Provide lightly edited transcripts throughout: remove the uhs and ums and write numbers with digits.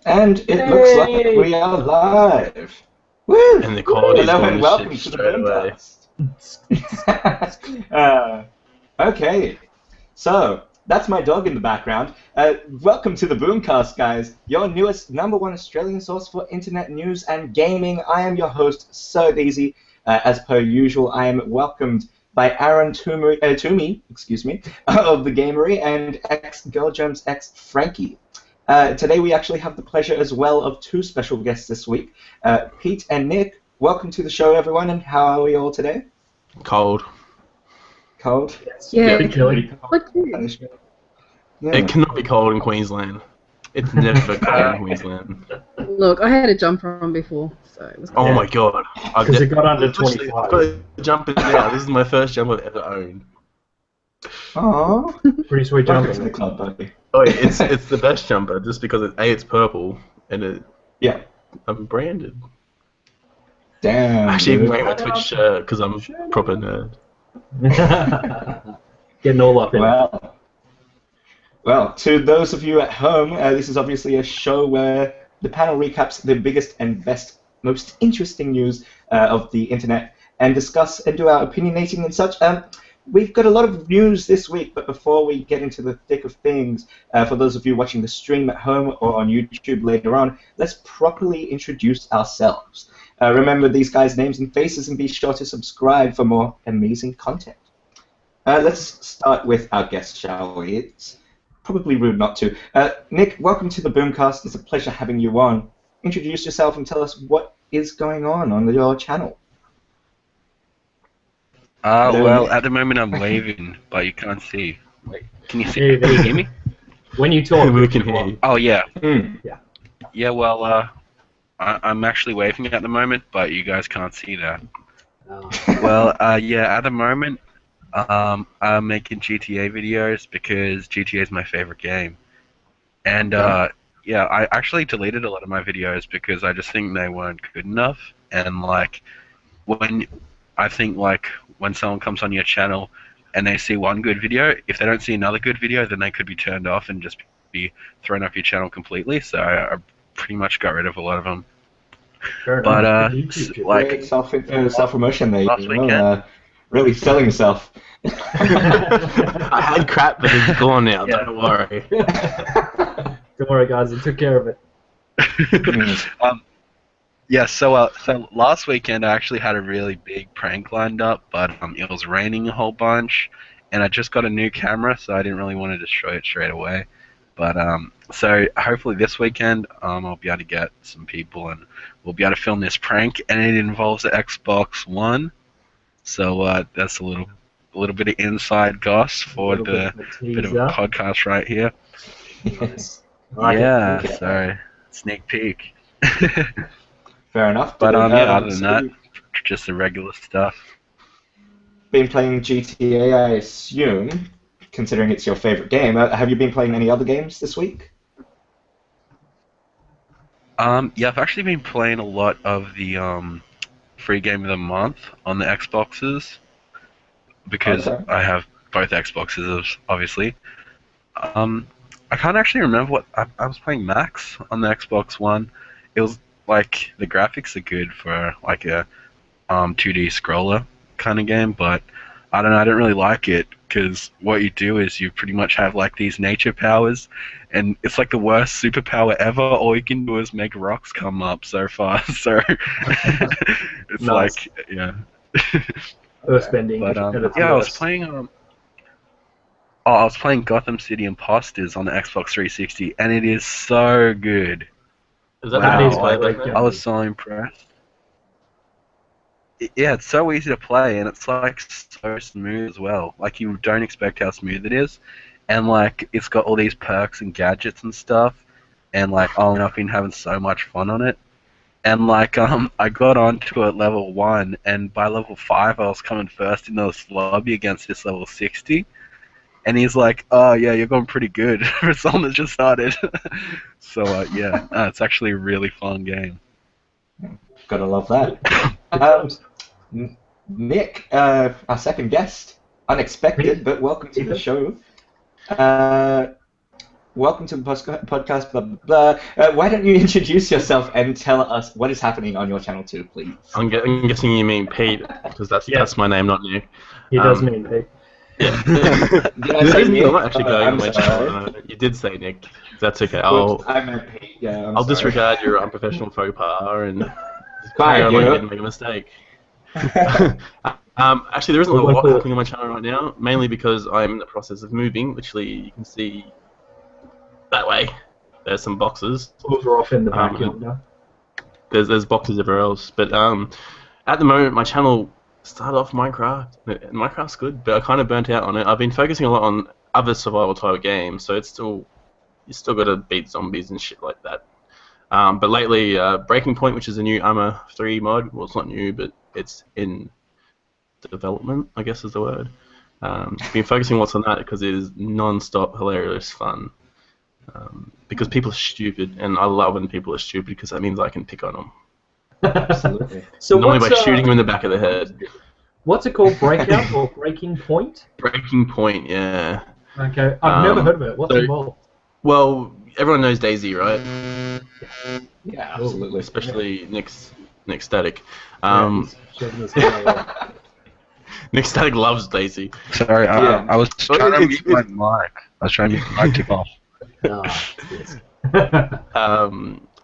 And it looks like we are live. Woo! And the quality's Hello gone and to welcome shit to the straight away. BooMCAST. Okay, so that's my dog in the background. Welcome to the BooMCAST, guys, your newest #1 Australian source for internet news and gaming. I am your host, So Daisy. As per usual, I am welcomed by Aaron Toomey, excuse me, of the Gamery, and ex-Girlgerms ex-Frankie. Today we actually have the pleasure as well of two special guests this week, Pete and Nick. Welcome to the show, everyone, and how are we all today? Cold. Cold? Yeah. Pretty chilly. It cannot be cold in Queensland. It's never cold in Queensland. Look, I had a jumper on before, so it was. Oh my god. Because it got under Literally, 25. I've got a jumper now. This is my first jumper I've ever owned. Aww. Pretty sweet Welcome to the jumper. club, buddy. Oh, yeah, it's the best jumper just because it's purple and I'm branded. Damn. I'm actually even dude. wearing my Twitch shirt because I'm a proper nerd. Getting all up in it. Well, to those of you at home, this is obviously a show where the panel recaps the biggest and best, most interesting news of the internet and discuss and do our opinionating and such. We've got a lot of news this week, but before we get into the thick of things, for those of you watching the stream at home or on YouTube later on, let's properly introduce ourselves. Remember these guys' names and faces and be sure to subscribe for more amazing content. Let's start with our guest, shall we? It's probably rude not to. Nick, welcome to the BooMCAST. It's a pleasure having you on. Introduce yourself and tell us what is going on your channel. Well, at the moment I'm waving, but you can't see. Wait, can you see? Can you hear me? When you talk, We can hear you. Oh yeah. Yeah. Yeah. Well, I'm actually waving at the moment, but you guys can't see that. Well, yeah. At the moment, I'm making GTA videos because GTA is my favorite game, and yeah, I actually deleted a lot of my videos because I just think they weren't good enough, and like when I think like when someone comes on your channel and they see one good video, if they don't see another good video, then they could be turned off and just be thrown off your channel completely. So I pretty much got rid of a lot of them. But like self-promotion there, last weekend. really selling yourself. I had crap, but it's gone now. Yeah. Don't worry. Don't worry, guys. I took care of it. Yeah, so last weekend I actually had a really big prank lined up, but it was raining a whole bunch, and I just got a new camera, so I didn't really want to destroy it straight away. But so hopefully this weekend I'll be able to get some people and we'll be able to film this prank, and it involves the Xbox One. So that's a little bit of inside goss for the bit of a podcast right here. Yes. Yeah, so sneak peek. Fair enough. But yeah, other than that, just the regular stuff. Been playing GTA, I assume, considering it's your favorite game. Have you been playing any other games this week? Yeah, I've actually been playing a lot of the free game of the month on the Xboxes because I have both Xboxes, obviously. I can't actually remember what I was playing Max on the Xbox One. It was like the graphics are good for like a 2D scroller kind of game, but I don't know. I don't really like it because what you do is you pretty much have like these nature powers, and it's like the worst superpower ever. All you can do is make rocks come up so fast. So it's Nice. like yeah. Earthbending. But at its yeah, I was worst. playing I was playing Gotham City Imposters on the Xbox 360, and it is so good. Is that Wow. the Nice, play like, like I was so impressed. Yeah, it's so easy to play, and it's like so smooth as well. Like you don't expect how smooth it is, and like it's got all these perks and gadgets and stuff, and like I've been having so much fun on it. And like I got onto it level 1, and by level 5 I was coming first in this lobby against this level 60. And he's like, "Oh yeah, you're going pretty good for someone that just started." So yeah, it's actually a really fun game. Gotta love that. Nick, our second guest, unexpected, but welcome to the show. welcome to the podcast, blah, blah, blah. Why don't you introduce yourself and tell us what is happening on your channel too, please? I'm guessing you mean Pete, because that's my name, not Nick. He does mean Pete. Yeah. Did I say Nick? I'm not actually going I'm on my sorry. channel. You did say Nick. That's okay. I meant Pete. Yeah, I'll disregard your unprofessional faux pas and Fine, like I didn't make a mistake. Actually, there isn't a lot happening on my channel right now, mainly because I'm in the process of moving. Literally, you can see that way. There's some boxes. Tools are off in the backyard now. There's boxes everywhere else, but at the moment my channel started off Minecraft. Minecraft's good, but I kind of burnt out on it. I've been focusing a lot on other survival type games, so you still got to beat zombies and shit like that. But lately, Breaking Point, which is a new Arma 3 mod, well, it's not new, but it's in development, I guess is the word. Been focusing lots on that because it is non-stop hilarious fun. Because people are stupid, and I love when people are stupid because that means I can pick on them. Absolutely. So normally by shooting them in the back of the head. What's it called? Breakout or Breaking Point? Breaking Point, yeah. Okay, I've never heard of it. What's involved? Well, everyone knows DayZ, right? Yeah, absolutely. Especially Nick Static. Nick Static loves DayZ. Sorry, I was trying to mute my mic. I was trying to mute my mic off.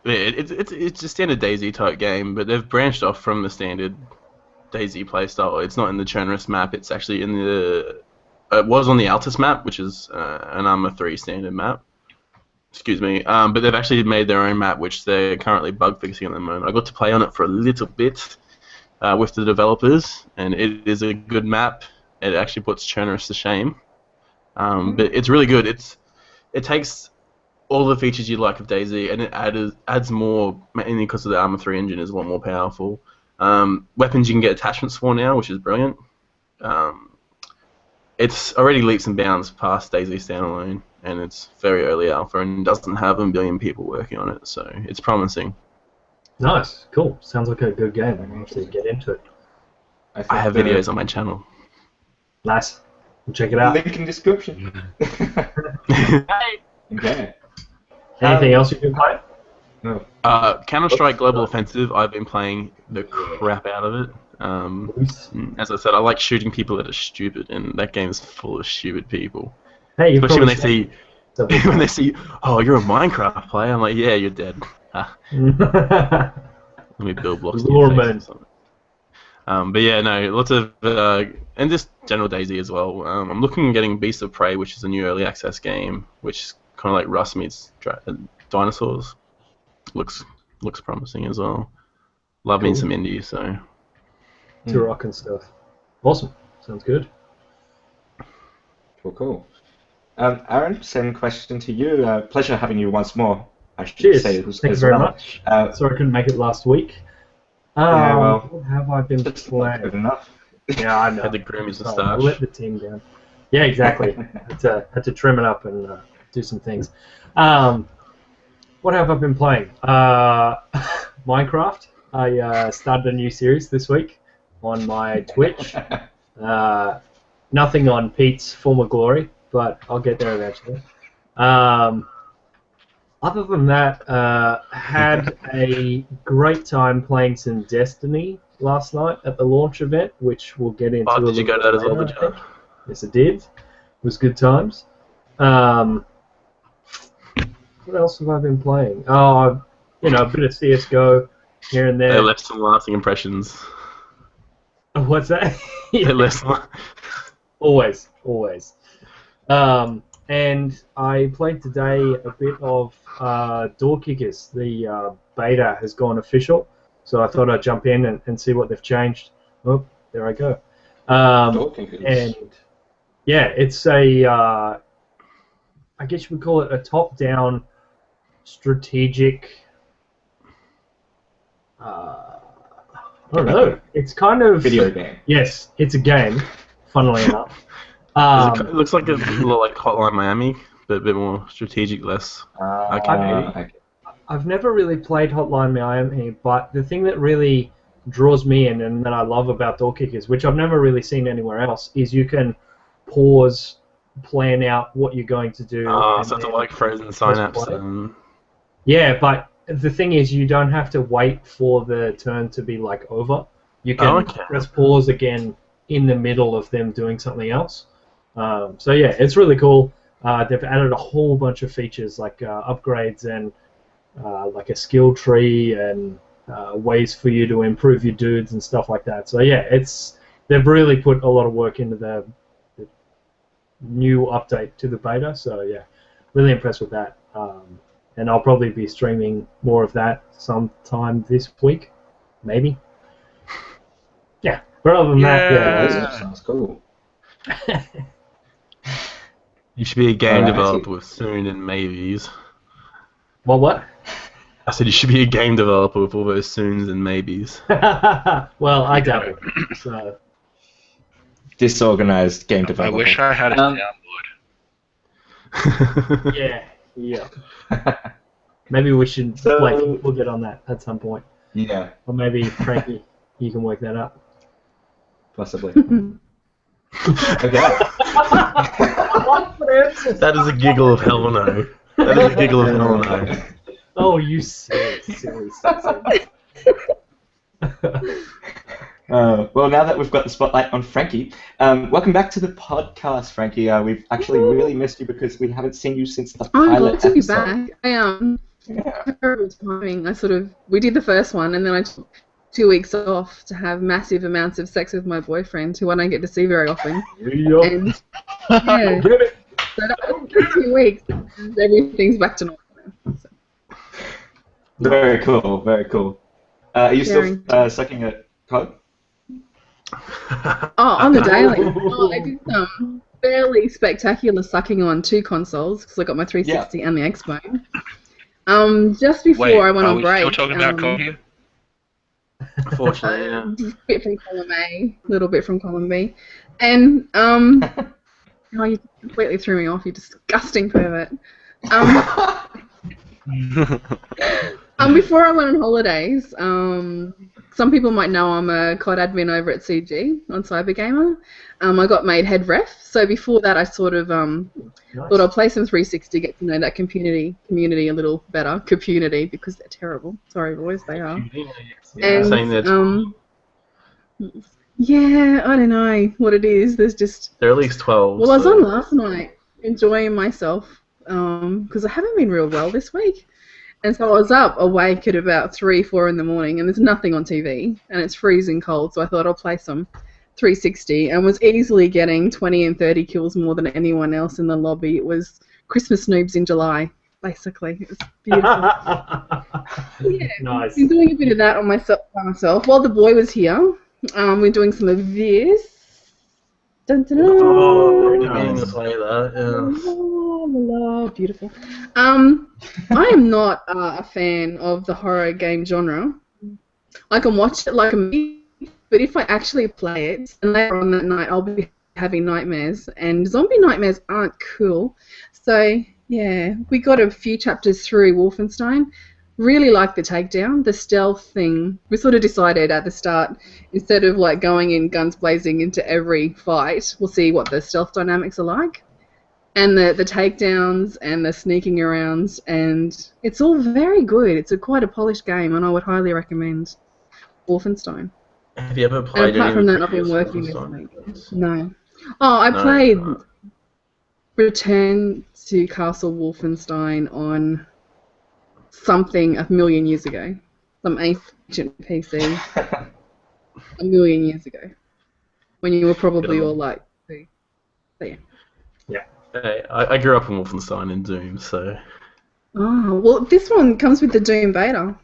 It's a standard DayZ type game, but they've branched off from the standard DayZ playstyle. It's not in the Chernarus map. It's actually in the. It was on the Altus map, which is an Arma 3 standard map. Excuse me. But they've actually made their own map, which they're currently bug fixing at the moment. I got to play on it for a little bit with the developers, and it is a good map. It actually puts Chernarus to shame. But it's really good. It takes all the features you like of DayZ, and it adds more, mainly because of the Arma 3 engine is a lot more powerful. Weapons you can get attachments for now, which is brilliant. It's already leaps and bounds past DayZ standalone, and it's very early alpha and doesn't have 1 billion people working on it, so it's promising. Nice, cool. Sounds like a good game. I'm going to get into it. I have videos on my channel. Nice. We'll check it out. Link in description. Okay. Anything else you've been playing? No. Counter-Strike Global Offensive, I've been playing the crap out of it. As I said, I like shooting people that are stupid, and that game is full of stupid people. Hey, especially when they see, oh, you're a Minecraft player. I'm like, yeah, you're dead. Let me build blocks. But yeah, no, lots of and just general DayZ as well. I'm looking at getting Beast of Prey, which is a new early access game, which is kind of like Rust meets dinosaurs. Looks promising as well. Love me some indie, so. To rock and stuff. Awesome. Sounds good. Cool. Aaron, same question to you. Pleasure having you once more. I should Cheers. say Thank you very much. Sorry I couldn't make it last week. What have I been playing? Good enough. Yeah, I know. Had to groom his I moustache. let the team down. Yeah, exactly. had to trim it up and do some things. What have I been playing? Minecraft. I started a new series this week on my Twitch. Nothing on Pete's former glory, but I'll get there eventually. Other than that, had a great time playing some Destiny last night at the launch event, which we'll get into. Oh, did you go to that as well, did you? Yes, I did. It was good times. What else have I been playing? Oh, a bit of CS:GO here and there. They left some lasting impressions. What's that? They left some. Always. And I played today a bit of Door Kickers. The beta has gone official, so I thought I'd jump in and see what they've changed. Oh, there I go. Door Kickers. And yeah, it's a, I guess you would call it a top-down strategic. I don't know. It's kind of video game. Yes, it's a game. Funnily enough. It looks like a little like Hotline Miami, but a bit more strategic, less arcade. I've never really played Hotline Miami, but the thing that really draws me in and that I love about Door Kickers, which I've never really seen anywhere else, is you can pause plan out what you're going to do. and Something then like frozen press synapse. play. Yeah, but the thing is, you don't have to wait for the turn to be like over. You can press pause again in the middle of them doing something else. So yeah, it's really cool. They've added a whole bunch of features like upgrades and like a skill tree and ways for you to improve your dudes and stuff like that. So yeah, they've really put a lot of work into the new update to the beta. So yeah, really impressed with that. And I'll probably be streaming more of that sometime this week, maybe. Yeah, but other than that, that sounds cool. You should be a game developer with soon and maybes. Well, what? I said you should be a game developer with all those soons and maybes. Well, I dabble. So. Disorganized game developer. I wish I had a soundboard. Yeah. Maybe we should we'll get on that at some point. Yeah. Or maybe, Frankie, you can work that up. Possibly. Okay. That is a giggle of hell no. That is a giggle of hell no. Oh, you silly. Well, now that we've got the spotlight on Frankie, welcome back to the podcast, Frankie. We've actually really missed you because we haven't seen you since the pilot glad to be episode. back. Terrible timing. We did the first one, and then I took 2 weeks off to have massive amounts of sex with my boyfriend, who I don't get to see very often. And yeah, so that was 2 weeks, and everything's back to normal now. So. Very cool, very cool. Are you still sucking a cock? On the daily. I did some fairly spectacular sucking on 2 consoles because I got my 360 and the Xbox. Just before I went on break. Are we still talking about cock here? Unfortunately, yeah. A bit from column A, a little bit from column B. And, oh, you completely threw me off, you disgusting pervert. Before I went on holidays, some people might know I'm a COD admin over at CG on Cybergamer. I got made head ref, so before that I sort of thought I'll play some 360, get to know that community a little better. Community, because they're terrible. Sorry, boys, they are. And, yeah, I don't know what it is. There's just... They're at least 12. Well, I was on last night, enjoying myself, because I haven't been real well this week. And so I was awake at about 3, 4 in the morning, and there's nothing on TV, and it's freezing cold, so I thought I'll play some 360, and was easily getting 20 and 30 kills more than anyone else in the lobby. It was Christmas noobs in July, basically. It was beautiful. Yeah, Nice. I've been doing a bit of that by myself. While the boy was here, we're doing some of this. Dun, dun, dun. Oh, I didn't play that, yeah. Oh, beautiful. I am not a fan of the horror game genre. I can watch it like a movie, but if I actually play it, and later on that night I'll be having nightmares, and zombie nightmares aren't cool. So, yeah, we got a few chapters through Wolfenstein. Really like the takedown, the stealth thing. We sort of decided at the start, instead of like going in guns blazing into every fight, we'll see what the stealth dynamics are like. And the takedowns and the sneaking around, and it's all very good. It's quite a polished game, and I would highly recommend Wolfenstein. Have you ever played And apart from that, I've been working this week. No. Oh, I played Return to Castle Wolfenstein on something a million years ago. Some ancient PC. A million years ago. When you were probably all like 2. So, yeah. Hey, I grew up in Wolfenstein and Doom, so... Oh, well, this one comes with the Doom beta.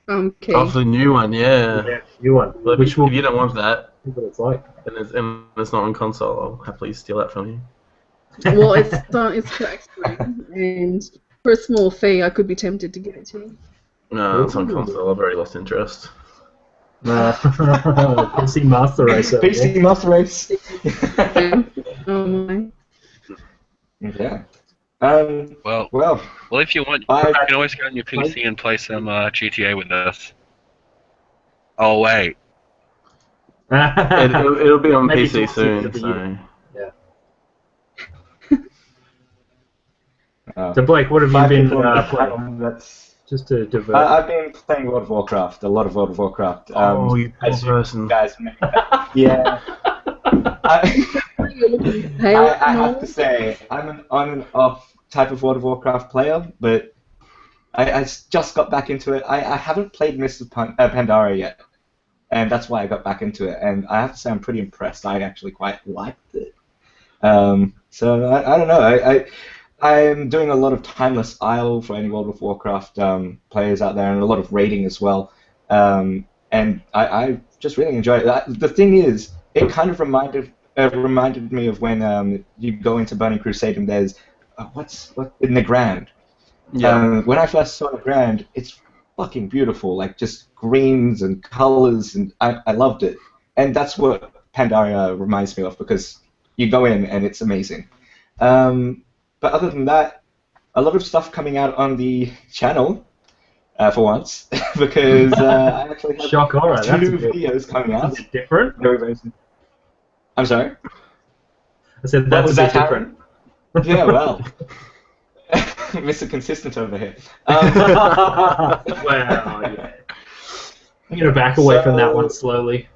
Okay. Oh, the new one, yeah. Yeah, new one. Well, if you don't want that, what it's like. and it's not on console, I'll happily steal that from you. Well, it's for extra, and for a small fee, I could be tempted to give it to you. No, it's on console. I've already lost interest. PC Master Race. PC Master Race. Oh my. Yeah. Well, if you want, you can always go on your PC and play some GTA with us. Oh wait. It'll be on Maybe PC towards the soon, end of the so... year. Yeah. So Blake, what have you been playing? That's just to divert. I've been playing World of Warcraft, a lot of World of Warcraft. Oh, you poor as person. You guys may yeah. I have to say, I'm an on and off type of World of Warcraft player, but I just got back into it. I haven't played Mists of Pandaria yet, and that's why I got back into it. And I have to say, I'm pretty impressed. I actually quite liked it. So I don't know. I'm doing a lot of Timeless Isle for any World of Warcraft players out there, and a lot of raiding as well. And I just really enjoy it. The thing is, it kind of reminded me of when you go into Burning Crusade and there's what in the Grand. Yeah. When I first saw the Grand, it's fucking beautiful, like just greens and colors, and I loved it. And that's what Pandaria reminds me of, because you go in and it's amazing. But other than that, a lot of stuff coming out on the channel, for once, because I actually have Shock horror. two videos coming out. That's different. I'm sorry? I said that was different. Yeah, well. Mr. Consistent over here. Well, yeah. I'm going to back away from that one slowly.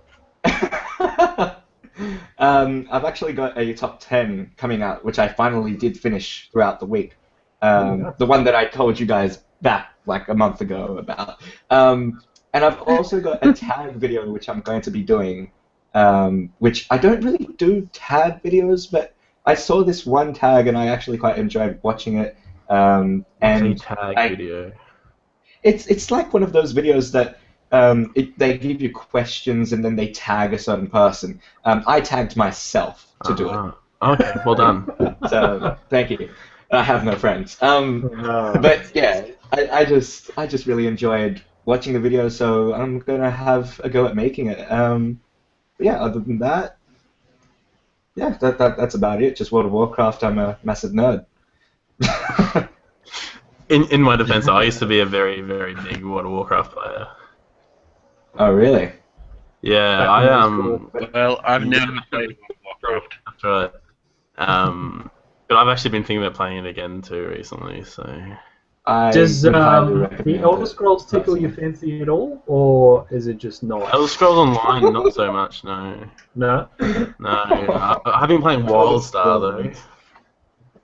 I've actually got a top 10 coming out, which I finally did finish throughout the week. The one that I told you guys back like a month ago about. And I've also got a tag video which I'm going to be doing, which I don't really do tag videos, but I saw this one tag and I actually quite enjoyed watching it. And tag video. It's like one of those videos that they give you questions and then they tag a certain person. I tagged myself to do it. Okay, well done. So thank you. I have no friends. But yeah, I just really enjoyed watching the video, so I'm gonna have a go at making it. Yeah, other than that, yeah, that's about it. Just World of Warcraft. I'm a massive nerd. In my defense, I used to be a very, very big World of Warcraft player. Oh, really? Yeah, Well, I've never played World of Warcraft. That's right. But I've actually been thinking about playing it again too recently. So. Does the Elder Scrolls tickle your fancy at all, or is it just not? Elder Scrolls Online, not so much. No. No. No. I've been playing WildStar though.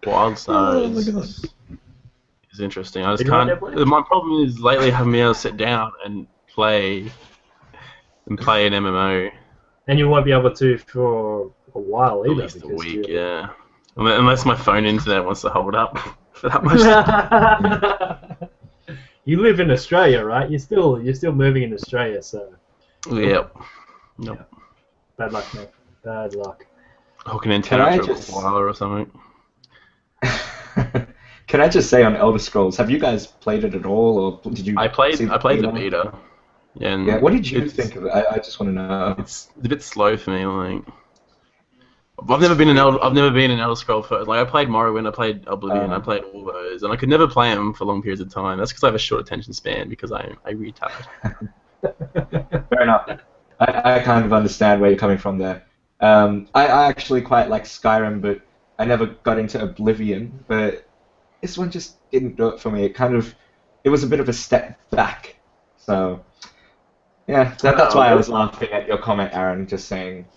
WildStar is interesting. I just can't. My problem is lately having me able to sit down and play an MMO. And you won't be able to for a while either. At least a week, yeah. Unless my phone internet wants to hold up for that much time. You live in Australia, right? You're still moving in Australia, so. Yep. Yeah. Bad luck, mate. Bad luck. Hooking antenna to a koala or something. Can I just say on Elder Scrolls, have you guys played it at all, or did you? I played the beta. Yeah. What did you think of it? I just want to know. It's a bit slow for me, like. I've never been an Elder Scrolls first. Like I played Morrowind, I played Oblivion, I played all those, and I could never play them for long periods of time. That's because I have a short attention span because I read tired. Fair enough. I kind of understand where you're coming from there. I actually quite like Skyrim, but I never got into Oblivion. But this one just didn't do it for me. It was a bit of a step back. So yeah, that's why I was laughing at your comment, Aaron, just saying.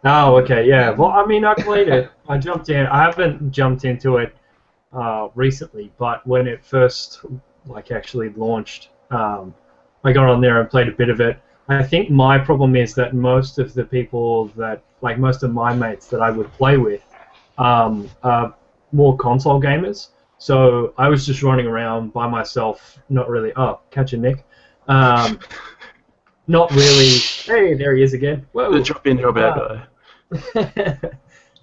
Oh, okay, yeah. Well, I mean, I played it. I jumped in. I haven't jumped into it recently, but when it first, actually launched, I got on there and played a bit of it. I think my problem is that most of the people that, most of my mates that I would play with, are more console gamers. So I was just running around by myself, not really. Oh, catch a Nick. Not really. Hey, there he is again. Whoa. The drop in, drop out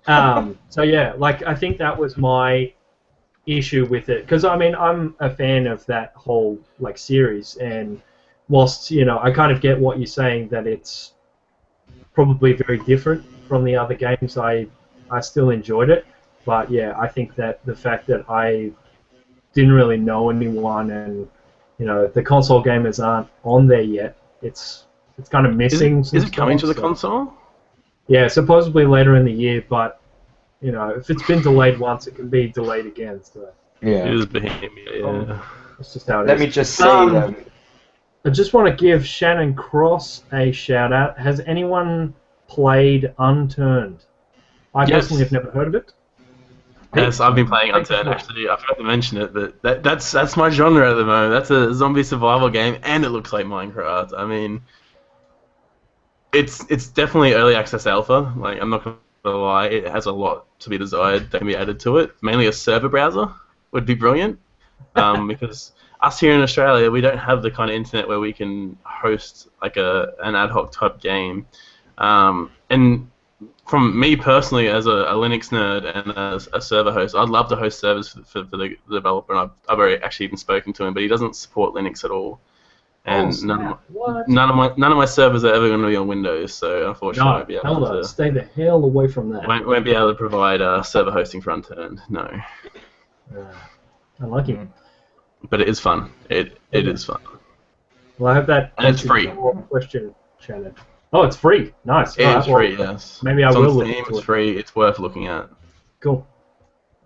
guy. So yeah, I think that was my issue with it, because I mean I'm a fan of that whole series, and whilst I kind of get what you're saying that it's probably very different from the other games, I still enjoyed it. But yeah, I think that the fact that I didn't really know anyone, and the console gamers aren't on there yet. It's kind of missing. Is it coming to the console? Yeah, supposedly later in the year, but if it's been delayed once, it can be delayed again. So. Yeah. It is Bohemia, yeah. That's just how it Let is. me just say, I just want to give Shannon Cross a shout out. Has anyone played Unturned? I personally have never heard of it. Yes, I've been playing Unturned, actually. I forgot to mention it, but that's my genre at the moment. That's a zombie survival game, and it looks like Minecraft. I mean, it's definitely early access alpha. Like, I'm not going to lie, it has a lot to be desired that can be added to it. Mainly a server browser would be brilliant, because us here in Australia, we don't have the kind of internet where we can host like an ad hoc type game. And from me personally, as a Linux nerd and as a server host, I'd love to host servers for the developer, and I've already actually even spoken to him, but he doesn't support Linux at all. And none of my servers are ever going to be on Windows, so unfortunately I won't be able to. Stay the hell away from that. Won't be able to provide server hosting for Unturned. No. I like it. But it is fun. It is fun. Well, I hope that and it's free. Your question, Shannon. Oh, it's free. Nice. It's free. Yes. Maybe I it's will on look Steam, into it's it. free. It's worth looking at. Cool.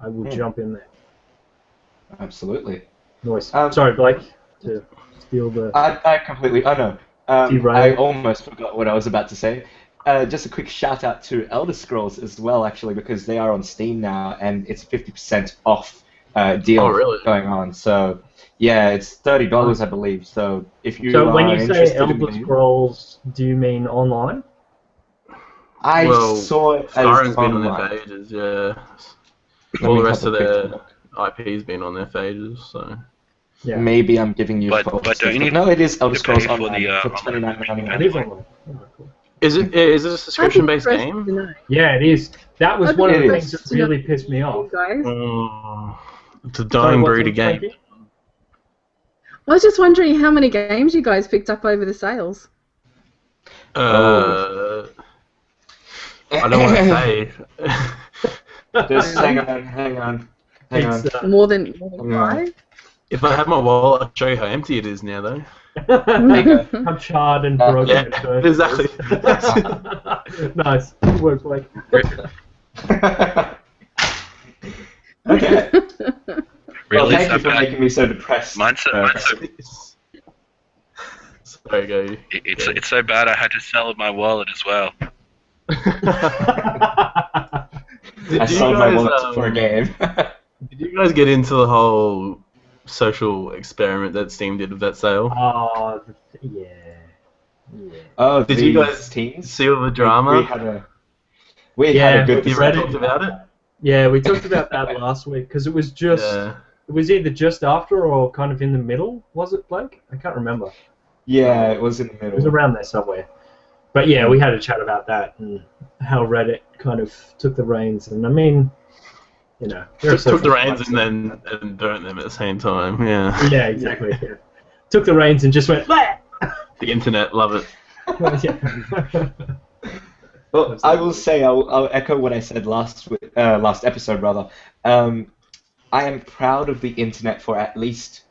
I will jump in there. absolutely. Nice. Sorry, Blake, to steal the. I completely. Oh no. I almost forgot what I was about to say. Just a quick shout out to Elder Scrolls as well, actually, because they are on Steam now, and it's 50% off deal going on. So yeah, it's $30, I believe. So if you So when are you say interested Elder Scrolls, do you mean online? I saw it as Skyrim's been on online. there for ages, yeah. All the rest of their IP's been on there for ages, so. Yeah. Maybe I'm giving you But false don't you stuff. need No, it is Elder to pay Scrolls for Online the, for online $29.99. It is online. Oh, cool. Is it a subscription-based game? Yeah, it is. That was one of the things that to know really pissed me off. Guys. It's a dying breed of game. I was just wondering how many games you guys picked up over the sales. I don't want to say. Just hang on. More than 5? If I had my wallet, I'd show you how empty it is now, though. I'm charred and broken. Yeah, exactly. Nice. Good work, Blake. Okay. Really? Well, thank you for making me so depressed. Mine's so Sorry, go. It's so bad I had to sell my wallet as well. I sold my wallet for a game. Did you guys get into the whole social experiment that Steam did with that sale? Oh, yeah. Oh, did you guys see all the drama? We had a good discussion. Talked about it? Yeah, we talked about that last week because it was just it was either just after or kind of in the middle. Was it, Blake? I can't remember. Yeah, it was in the middle. It was around there somewhere. But yeah, we had a chat about that and how Reddit kind of took the reins. And I mean, you know, took the reins and burnt them at the same time. Yeah. Yeah, exactly. Yeah. Took the reins and just went. Bah! The internet, love it. Well, I will say, I'll echo what I said last episode, rather. I am proud of the internet for at least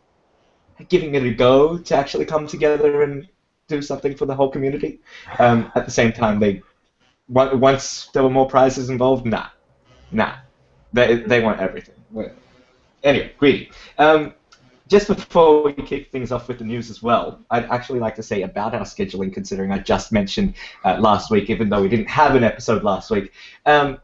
giving it a go to actually come together and do something for the whole community. At the same time, once there were more prizes involved, nah, they want everything. Anyway, greedy. Just before we kick things off with the news as well, I'd actually like to say about our scheduling, considering I just mentioned last week, even though we didn't have an episode last week. The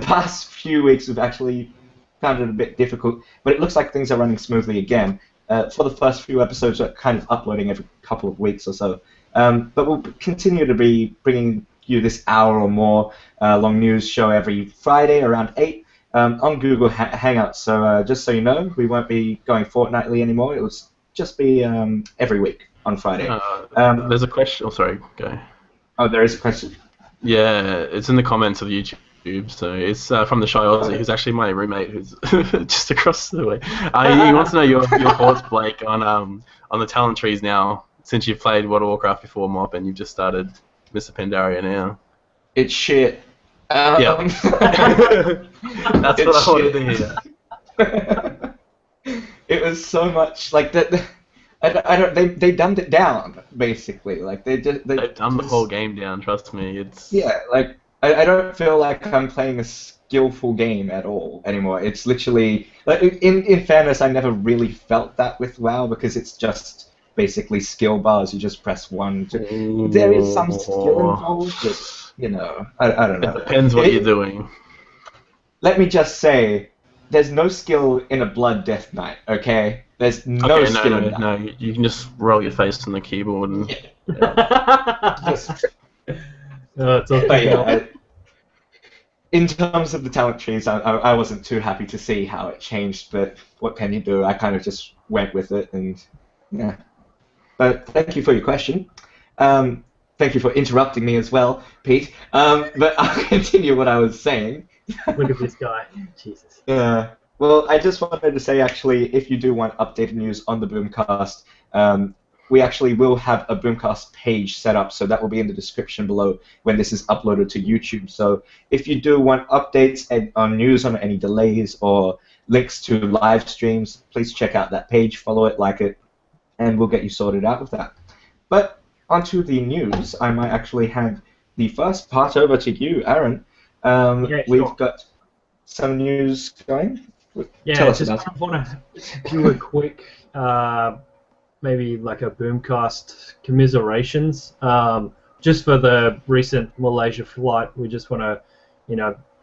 past few weeks we've actually found it a bit difficult, but it looks like things are running smoothly again. For the first few episodes, we're kind of uploading every couple of weeks or so. But we'll continue to be bringing you this hour or more long news show every Friday around 8 on Google Hangouts. So just so you know, we won't be going fortnightly anymore. It will just be every week on Friday. There's a question. Oh, sorry, go. Oh, there is a question? Yeah, it's in the comments of YouTube. So it's from the Shy Aussie, who's actually my roommate, who's just across the way. He wants to know your thoughts, Blake, on the talent trees now, since you've played World of Warcraft before MoP and you've just started Mr. Pandaria now. It's shit. Yeah. That's what I wanted to hear. It was so much like that. They dumbed it down basically. Like they've dumbed the whole game down. Trust me, it's like. I don't feel like I'm playing skillful game at all anymore. It's literally, like, in fairness, I never really felt that with WoW because it's just basically skill bars. You just press one. There is some skill involved, but you know, I don't know. It depends what you're doing. Let me just say, there's no skill in a Blood Death Knight. Okay, there's no skill in that. No, you can just roll your face on the keyboard and. Just, it's okay. In terms of the talent trees, I wasn't too happy to see how it changed, but what can you do? I kind of just went with it, and yeah. But thank you for your question. Thank you for interrupting me as well, Pete. But I'll continue what I was saying. Look at this guy. Jesus. Yeah. Well, I just wanted to say, actually, if you do want updated news on the BooMCAST, we actually will have a BooMCAST page set up, so that will be in the description below when this is uploaded to YouTube. So if you do want updates on news on any delays or links to live streams, please check out that page, follow it, like it, and we'll get you sorted out with that. But onto the news, I might actually hand the first part over to you, Aaron. Yeah, sure. We've got some news going. Yeah, Tell us just about kind of want to do a quick, maybe like a BooMCAST commiserations. Just for the recent Malaysia flight, we just want to,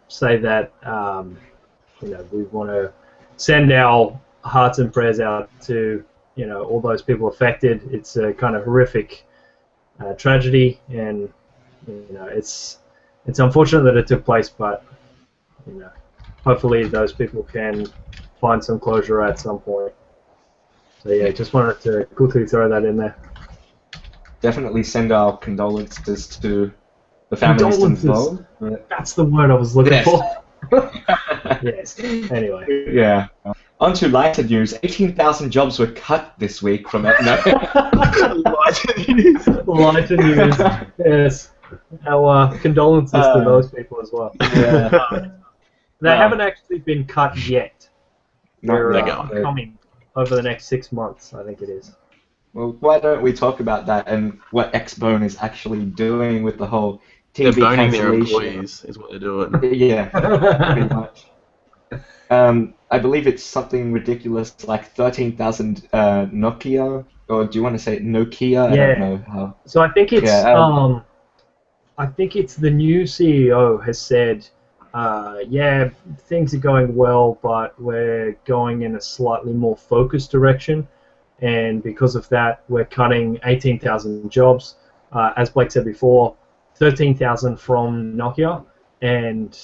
say that, we want to send our hearts and prayers out to, all those people affected. It's a kind of horrific tragedy, and it's unfortunate that it took place, but hopefully those people can find some closure at some point. So yeah, just wanted to quickly throw that in there. Definitely send our condolences to the families involved. That's the word I was looking for. Yes. Anyway. Yeah. On to lighter news. 18,000 jobs were cut this week from it. No. Lighter news. Lighter news. Yes. Our condolences to those people as well. Yeah. They haven't actually been cut yet. They're They're coming over the next 6 months, I think it is. Well, why don't we talk about that and what Xbone is actually doing with the whole TV They're boning their cancellation? employees, is what they're doing. Yeah, pretty much. I believe it's something ridiculous like 13,000 Nokia, or do you want to say Nokia? I don't know how. So I think it's I think it's the new CEO has said, yeah, things are going well, but we're going in a slightly more focused direction, and because of that, we're cutting 18,000 jobs. As Blake said before, 13,000 from Nokia, and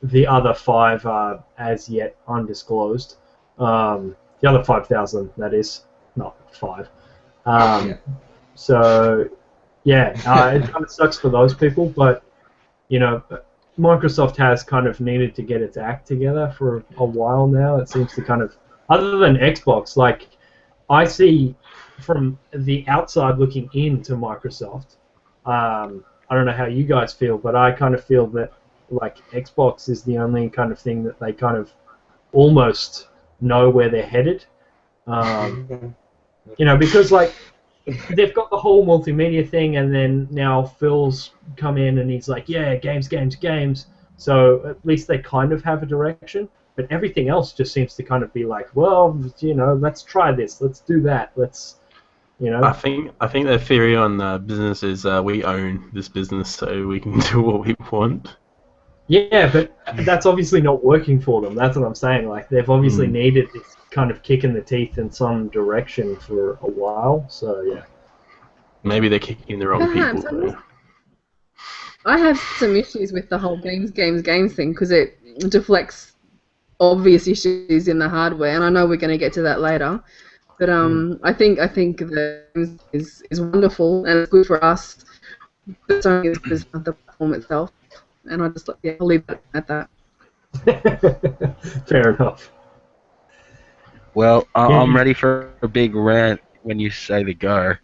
the other 5 are as yet undisclosed. The other 5,000, that is, not 5. So, yeah, it kind of sucks for those people, but, Microsoft has kind of needed to get its act together for a while now. It seems to kind of, other than Xbox, like, I see from the outside looking into Microsoft, I don't know how you guys feel, but I kind of feel that, like, Xbox is the only kind of thing that they kind of almost know where they're headed. Because, like, they've got the whole multimedia thing, and then now Phil's come in and he's like, yeah, games. So at least they kind of have a direction, but everything else just seems to kind of be like, well, let's try this, let's do that, let's, I think their theory on business is we own this business, so we can do what we want. Yeah, but that's obviously not working for them. That's what I'm saying. Like, they've obviously needed this kind of kick in the teeth in some direction for a while. So yeah. Maybe they're kicking the wrong people. Though. I have some issues with the whole games thing because it deflects obvious issues in the hardware, and I know we're going to get to that later. But I think the games is wonderful and it's good for us. But Sony is not the platform itself. And I'll leave it at that. Fair enough. Well, I'm ready for a big rant when you say the go.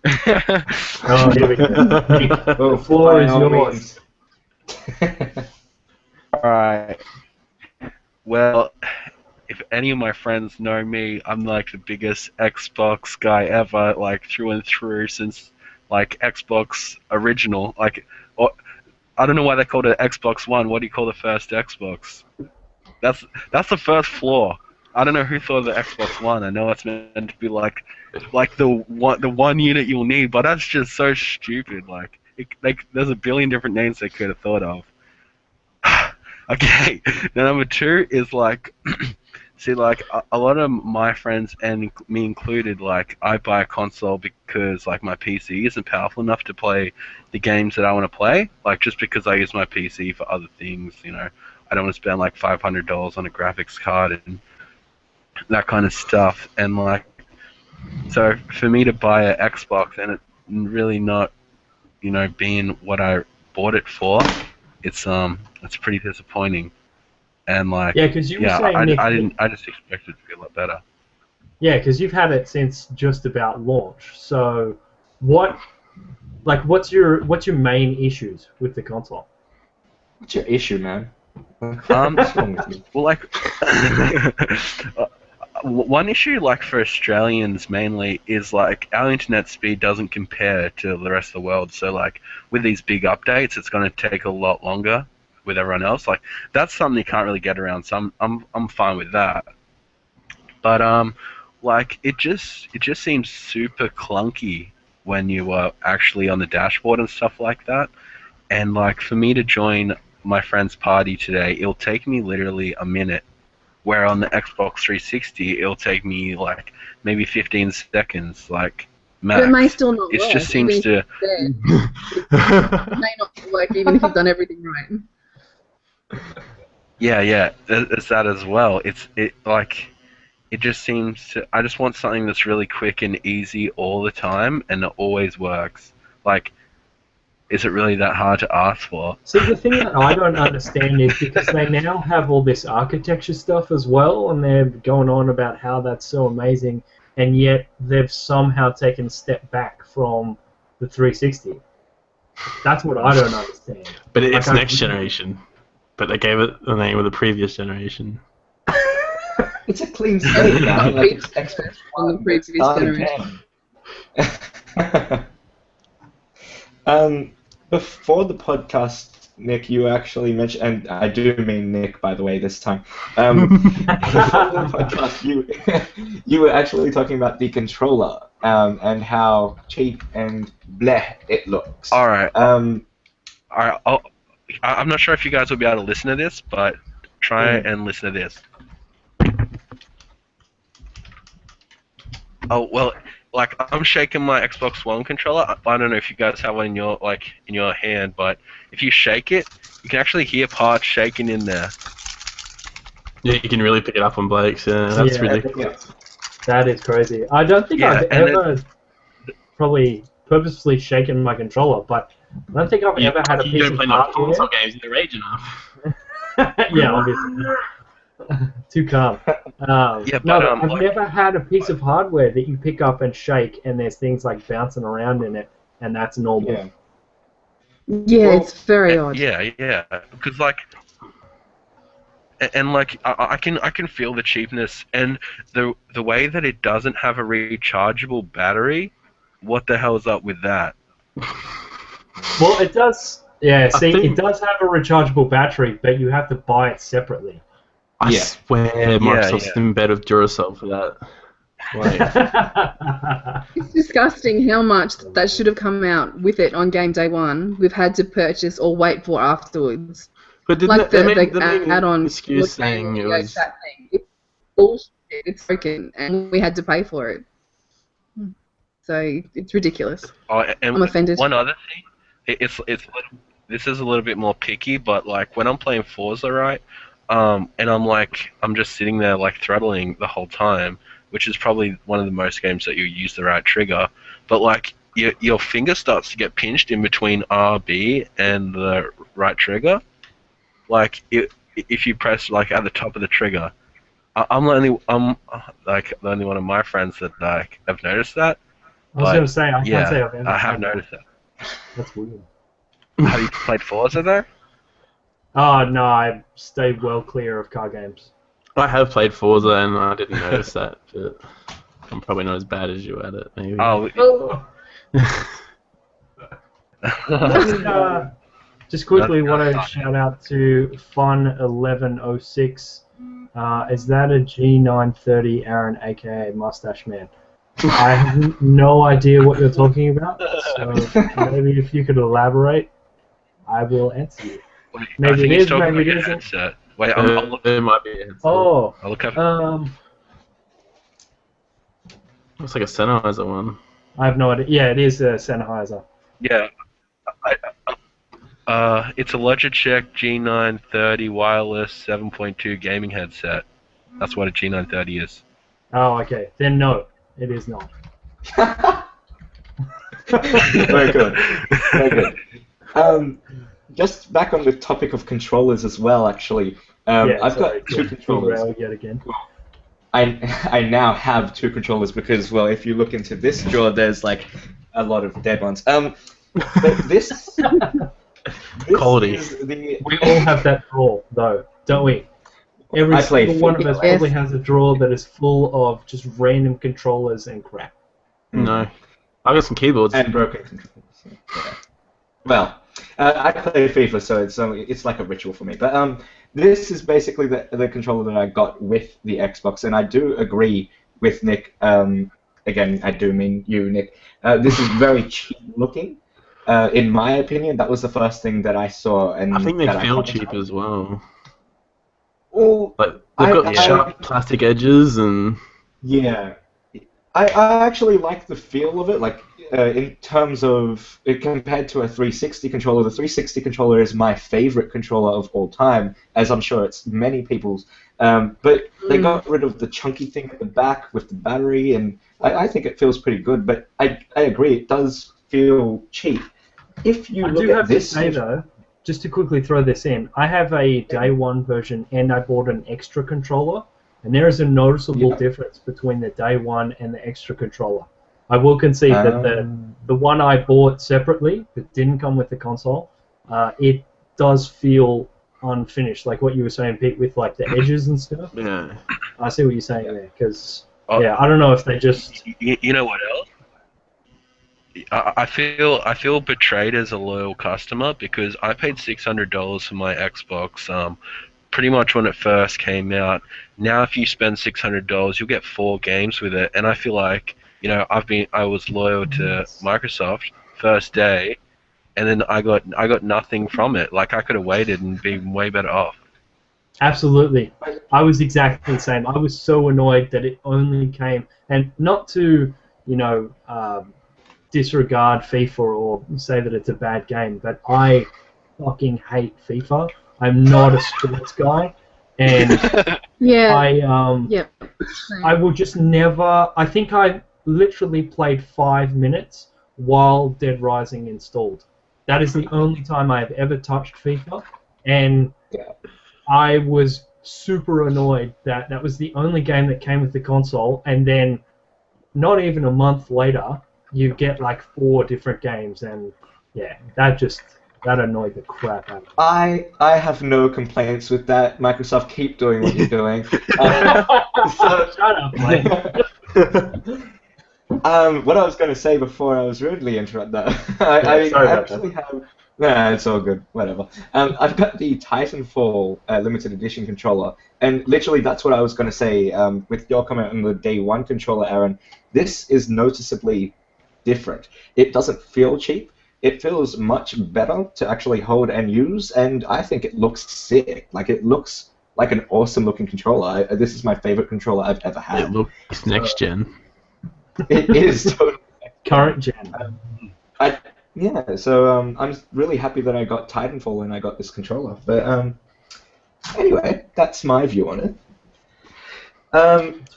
Oh, here we go. The floor is yours. Alright. Well, if any of my friends know me, I'm like the biggest Xbox guy ever, like through and through, since like Xbox original. Like, I don't know why they called it Xbox One. What do you call the first Xbox? that's the first flaw. I don't know who thought of the Xbox One. I know it's meant to be like the one unit you'll need, but that's just so stupid. There's a billion different names they could have thought of. Okay, now number 2 is like, see, like a lot of my friends and me included, like I buy a console because like my PC isn't powerful enough to play the games that I want to play. Like just because I use my PC for other things, you know, I don't want to spend like $500 on a graphics card and that kind of stuff. And like, so for me to buy an Xbox and it really not, you know, being what I bought it for, it's pretty disappointing. And like, yeah, because you were saying, Nick, I just expected it to be a lot better. Yeah, because you've had it since just about launch. So, what's your main issues with the console? What's your issue, man? What's wrong with you? Well, like, one issue, like for Australians mainly, is like our internet speed doesn't compare to the rest of the world. So like with these big updates, it's going to take a lot longer with everyone else. Like that's something you can't really get around. So I'm fine with that. But like it just seems super clunky when you are actually on the dashboard and stuff like that. And like for me to join my friend's party today, it'll take me literally a minute. Where on the Xbox 360, it'll take me like maybe 15 seconds, like max. But it may still not work. It just seems to. It may not work even if you've done everything right. Yeah, there's that as well. It just seems to. I just want something that's really quick and easy all the time, and it always works. Like, is it really that hard to ask for? See, the thing that I don't understand is because they now have all this architecture stuff as well, and they're going on about how that's so amazing, and yet they've somehow taken a step back from the 360. That's what I don't understand. But it's next generation. But they gave it the name of the previous generation. It's a clean slate now. Like it's Xbox On the previous generation. Before the podcast, Nick, you actually mentioned, and I do mean Nick, by the way, this time. Before the podcast, you were actually talking about the controller and how cheap and bleh it looks. All right. I'm not sure if you guys will be able to listen to this, but try and listen to this. Oh well. Like I'm shaking my Xbox One controller. I don't know if you guys have one in your hand, but if you shake it, you can actually hear parts shaking in there. Yeah, you can really pick it up on Blake's. That's ridiculous. That is crazy. I don't think I've ever probably purposefully shaken my controller, but I don't think I've ever had a piece of hardware. You don't play enough console games, you're rage enough. Yeah, obviously. Too calm. I've never had a piece of hardware that you pick up and shake, and there's things like bouncing around in it, and that's normal. Yeah, it's very odd. Yeah, because like, and like I can feel the cheapness and the way that it doesn't have a rechargeable battery. What the hell's up with that? Well, it does. Yeah, see, it does have a rechargeable battery, but you have to buy it separately. I swear Microsoft's in bed with Duracell for that. Like. It's disgusting how much that should have come out with it on game day one. We've had to purchase or wait for afterwards. But didn't like the add-on excuse saying it was... That thing. It's bullshit. It's broken, and we had to pay for it. So it's ridiculous. I'm offended. One other thing, this is a little bit more picky, but like when I'm playing Forza, right? And I'm just sitting there like throttling the whole time, which is probably one of the most games that you use the right trigger. But like your finger starts to get pinched in between RB and the right trigger. Like if you press like at the top of the trigger, I'm like the only one of my friends that like have noticed that. I was gonna say I can't say I have noticed that. That's weird. Have you played Forza though? Oh, no, I stay well clear of car games. I have played Forza and I didn't notice that, but I'm probably not as bad as you at it, maybe. Just quickly want to shout out to Fun1106 Is that a G930 Aaron, aka Mustache Man? I have no idea what you're talking about, so maybe if you could elaborate, I will answer you. Wait, I Maybe think it he's is, talking maybe about it a isn't. headset. Wait, I'll look. It might be a headset. Oh, I'll look up. Looks like a Sennheiser one. I have no idea. Yeah, it is a Sennheiser. Yeah. It's a Logitech G930 wireless 7.2 gaming headset. That's what a G930 is. Oh, okay. Then no, it is not. Very good. Very good. Just back on the topic of controllers as well, actually. I've got two controllers. Yet again. I now have two controllers because, well, if you look into this drawer, there's like a lot of dead ones. But this Quality. is the... We all have that drawer, though, don't we? Every single one of us probably has a drawer that is full of just random controllers and crap. No. I got some keyboards. And broken controllers. Yeah. Well, I play FIFA, so it's like a ritual for me. But this is basically the controller that I got with the Xbox, and I do agree with Nick. Again, I do mean you, Nick. This is very cheap looking. In my opinion, that was the first thing that I saw, and I think they feel cheap as well. Well, like they've got the sharp plastic edges and. Yeah, I actually like the feel of it. Like in terms of compared to a 360 controller, the 360 controller is my favorite controller of all time, as I'm sure it's many people's. But they got rid of the chunky thing at the back with the battery, and I think it feels pretty good. But I agree, it does feel cheap. If you look at this, I do have to say though, just to quickly throw this in, I have a day one version, and I bought an extra controller. And there is a noticeable difference between the day one and the extra controller. I will concede that the one I bought separately, that didn't come with the console, it does feel unfinished, like what you were saying, Pete, with like the edges and stuff. Yeah. I see what you're saying there, because I don't know if they just. You know what else? I feel betrayed as a loyal customer because I paid $600 for my Xbox. Pretty much when it first came out. Now, if you spend $600, you'll get 4 games with it, and I feel like I was loyal to Microsoft first day, and then I got nothing from it. Like I could have waited and been way better off. Absolutely, I was exactly the same. I was so annoyed that it only came, and not to disregard FIFA or say that it's a bad game, but I fucking hate FIFA. I'm not a sports guy, and I will just never. I think I literally played 5 minutes while Dead Rising installed. That is the only time I have ever touched FIFA, and I was super annoyed that that was the only game that came with the console, and then not even a month later, you get like 4 different games, and that annoyed the crap out of me. I have no complaints with that. Microsoft, keep doing what you're doing. Shut up, mate. What I was going to say before I was rudely interrupted, I actually have. Nah, it's all good. Whatever. I've got the Titanfall limited edition controller, and literally that's what I was going to say. With your comment on the day one controller, Aaron, this is noticeably different. It doesn't feel cheap. It feels much better to actually hold and use, and I think it looks sick. Like, it looks like an awesome-looking controller. This is my favorite controller I've ever had. It looks next-gen. It is totally current gen. I'm really happy that I got Titanfall and I got this controller. But anyway, that's my view on it.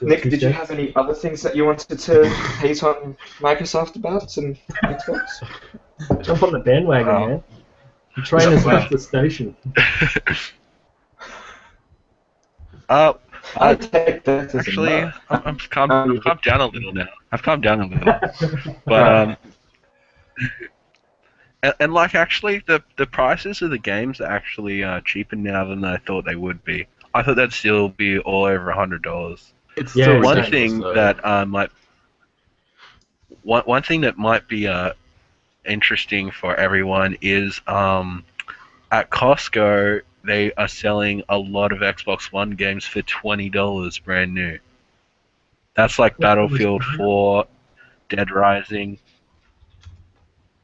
Nick, did you have any other things that you wanted to hate on Microsoft about and Xbox? Jump on the bandwagon, man. The train has left the station. I take that as actually, I've calmed down a little now. I've calmed down a little, but and like actually, the prices of the games are actually cheaper now than I thought they would be. I thought they'd still be all over $100. It's still one thing that one thing that might be interesting for everyone is at Costco they are selling a lot of Xbox One games for $20 brand new. That's like Battlefield 4, Dead Rising.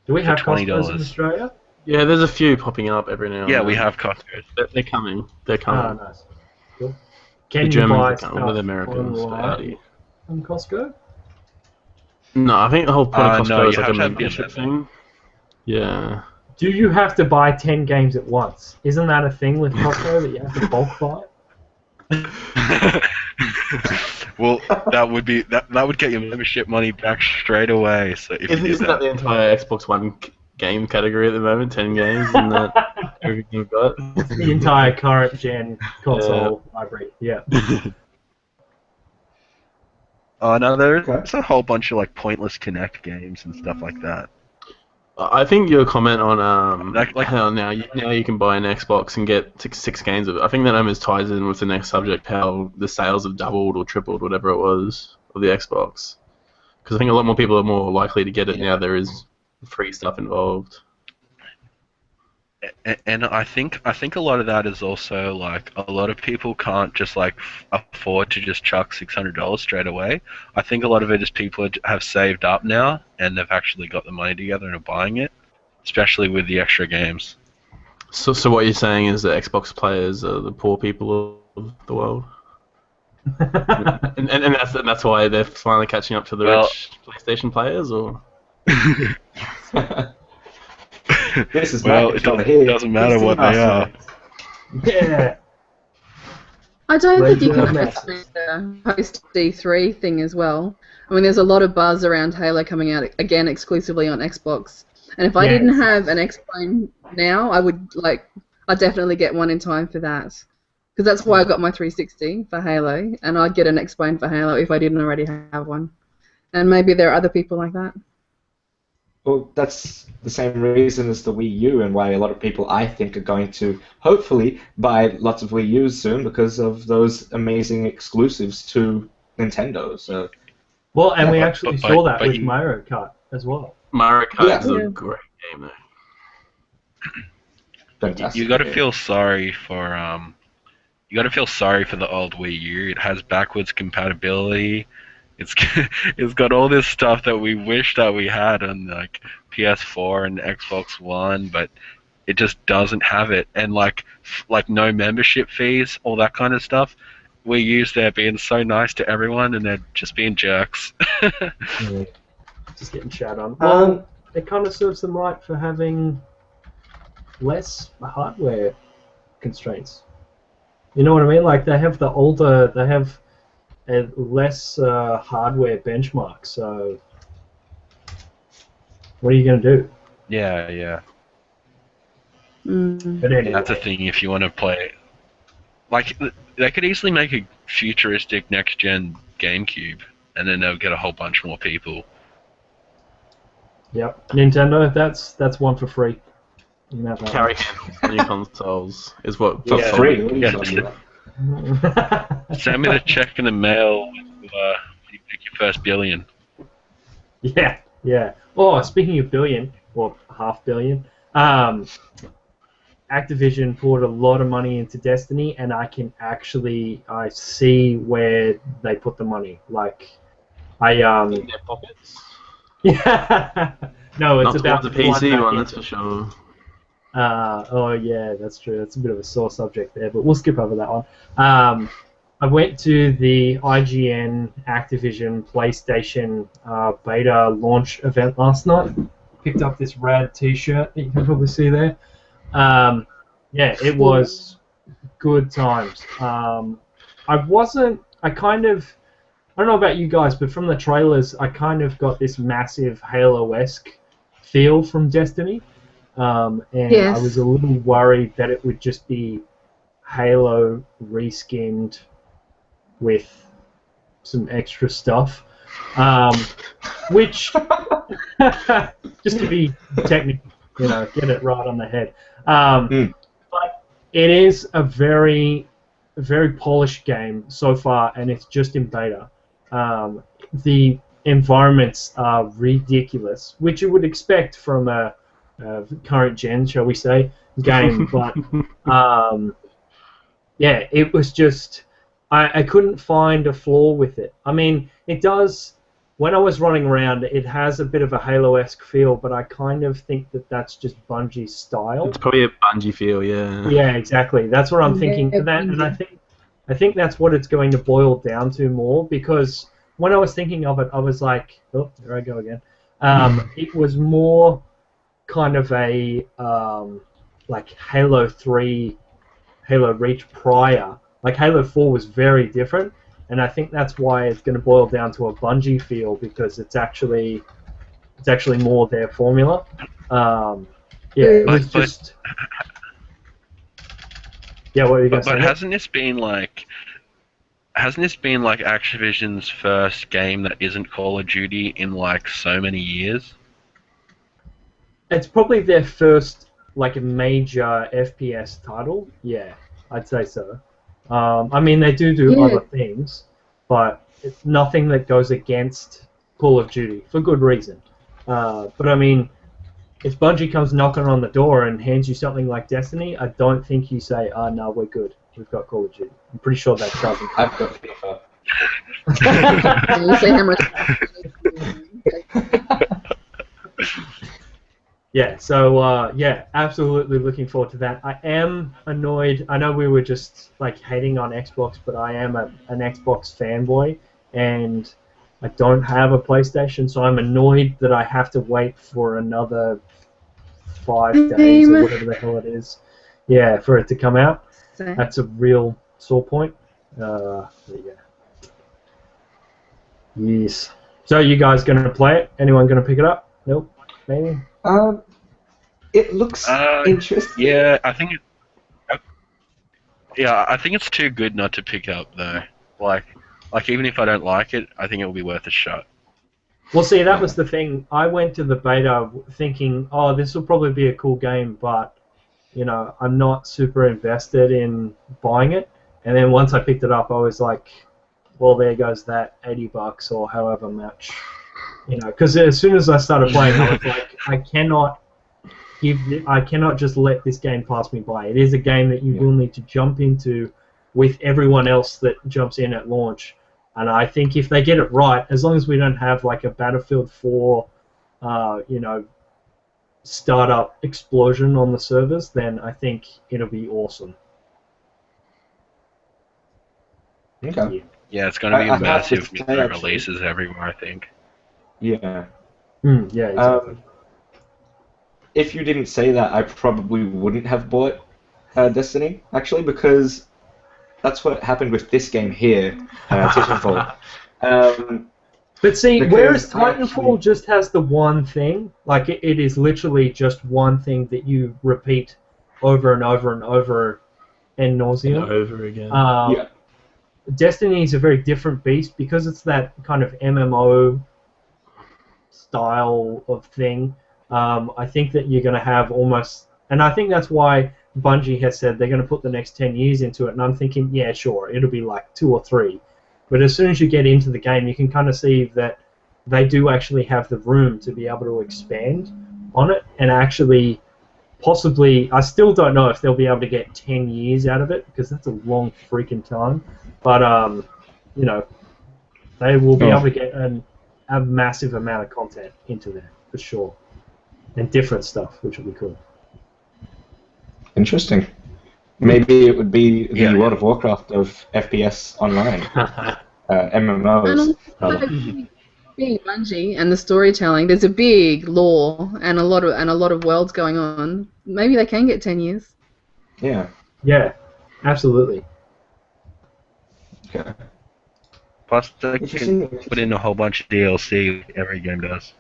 Do we have $20? Costco's in Australia? Yeah, there's a few popping up every now and then. Yeah, we have Costco's. They're coming. They're coming. Oh, nice. Cool. Can The you Germans buy are coming with stuff Americans for online Audi. on Costco? No, I think the whole point of No, Costco you is like have a to have the membership thing. Yeah. Do you have to buy 10 games at once? Isn't that a thing with Costco that you have to bulk buy? Well, that would get your membership money back straight away. So if Isn't that the entire Xbox One game category at the moment? 10 games, isn't that everything you've got? It's the entire current gen console library. Yeah. Oh no, there's a whole bunch of like pointless Kinect games and stuff like that. I think your comment on Like how now you can buy an Xbox and get six games of it. I think that almost ties in with the next subject, how the sales have doubled or tripled, whatever it was, of the Xbox. Because I think a lot more people are more likely to get it now. There is free stuff involved. And I think a lot of that is also like a lot of people can't just like afford to just chuck $600 straight away. I think a lot of it is people have saved up now and they've actually got the money together and are buying it, especially with the extra games. So what you're saying is that Xbox players are the poor people of the world, and that's why they're finally catching up to the rich PlayStation players, or? This is it doesn't matter what they are. Yeah. I don't think you can estimate the post D3 thing as well. I mean, there's a lot of buzz around Halo coming out again exclusively on Xbox. And if I didn't have an Xbox now, I'd definitely get one in time for that. Because that's why I got my 360 for Halo, and I'd get an Xbox for Halo if I didn't already have one. And maybe there are other people like that. Well, that's the same reason as the Wii U, and why a lot of people, I think, are going to hopefully buy lots of Wii U's soon because of those amazing exclusives to Nintendo. So, well, and we actually saw that with Mario Kart as well. Mario Kart is a great game, though. Fantastic. You got to feel sorry for the old Wii U. It has backwards compatibility. It's got all this stuff that we wish that we had on like PS4 and Xbox One, but it just doesn't have it. And like no membership fees, all that kind of stuff. Wii U's there being so nice to everyone, and they're just being jerks. Just getting shat on. Well, it kind of serves them right for having less hardware constraints. You know what I mean? Like they have less hardware benchmark, so what are you going to do? Yeah. But anyway. That's the thing, if you want to play... Like, they could easily make a futuristic next-gen GameCube, and then they'll get a whole bunch more people. Yep. Nintendo, that's one for free. You can have that Carry handles on your consoles is what... For free? Send me the check in the mail when you pick your first billion. Yeah. Oh, speaking of billion, or half billion, Activision poured a lot of money into Destiny, and I see where they put the money. Like, in their pockets. Yeah. No, it's not about the PC one, that's for sure. Oh yeah, that's true. That's a bit of a sore subject there, but we'll skip over that one. I went to the IGN Activision PlayStation beta launch event last night. Picked up this rad T-shirt that you can probably see there. Yeah, it was good times. I don't know about you guys, but from the trailers, I kind of got this massive Halo-esque feel from Destiny. And yes. I was a little worried that it would just be Halo reskinned with some extra stuff, which, just to be technical, get it right on the head. But it is a very, very polished game so far, and it's just in beta. The environments are ridiculous, which you would expect from a current gen, shall we say, game. But yeah, it was just I couldn't find a flaw with it. I mean, it does. When I was running around, it has a bit of a Halo-esque feel, but I kind of think that that's just Bungie's style. It's probably a Bungie feel, yeah. Yeah, exactly. That's what I'm thinking. And I think that's what it's going to boil down to more, because when I was thinking of it, I was like, oh, there I go again. It was more kind of a like Halo 3, Halo Reach prior. Like Halo 4 was very different, and I think that's why it's going to boil down to a Bungie feel, because it's actually more their formula. Yeah, it was just. Yeah, what are you going to say? But hasn't this been like Activision's first game that isn't Call of Duty in like so many years? It's probably their first like major FPS title. Yeah, I'd say so. I mean, they do other things, but it's nothing that goes against Call of Duty for good reason. But I mean, if Bungie comes knocking on the door and hands you something like Destiny, I don't think you say, "Oh no, we're good. We've got Call of Duty." I'm pretty sure that doesn't. I've got FIFA. You say how much? Yeah, so yeah, absolutely looking forward to that. I am annoyed. I know we were just like hating on Xbox, but I am an Xbox fanboy, and I don't have a PlayStation, so I'm annoyed that I have to wait for another 5 days or whatever the hell it is. Yeah, for it to come out. That's a real sore point. Yeah. Yes. So you guys going to play it? Anyone going to pick it up? Nope. Maybe. It looks interesting. Yeah, I think. I think it's too good not to pick up though. Like even if I don't like it, I think it will be worth a shot. Well, see, that was the thing. I went to the beta thinking, oh, this will probably be a cool game, but you know, I'm not super invested in buying it. And then once I picked it up, I was like, well, there goes that $80 or however much. You know, because as soon as I started playing, I was like, I cannot just let this game pass me by. It is a game that you will need to jump into with everyone else that jumps in at launch. And I think if they get it right, as long as we don't have like a Battlefield 4, you know, startup explosion on the servers, then I think it'll be awesome. Okay. Yeah, it's going to be massive with new releases everywhere, I think. Yeah. Yeah, exactly. If you didn't say that, I probably wouldn't have bought Destiny, actually, because that's what happened with this game here, Titanfall. But see, whereas Titanfall just has the one thing, like it is literally just one thing that you repeat over and over and over ad nauseum. And over again. Yeah. Destiny is a very different beast because it's that kind of MMO style of thing. I think that you're going to have almost, and I think that's why Bungie has said they're going to put the next 10 years into it, and I'm thinking, yeah, sure, it'll be like 2 or 3. But as soon as you get into the game, you can kind of see that they do actually have the room to be able to expand on it, and actually, possibly, I still don't know if they'll be able to get 10 years out of it, because that's a long freaking time. But, you know, they will be able to get a massive amount of content into there, for sure. And different stuff, which will be cool. Interesting. Maybe it would be the World of Warcraft of FPS online. MMOs. Being Bungie and the storytelling, there's a big lore and a lot of worlds going on. Maybe they can get 10 years. Yeah. Yeah, absolutely. Okay. Plus, they can put in a whole bunch of DLC every game does.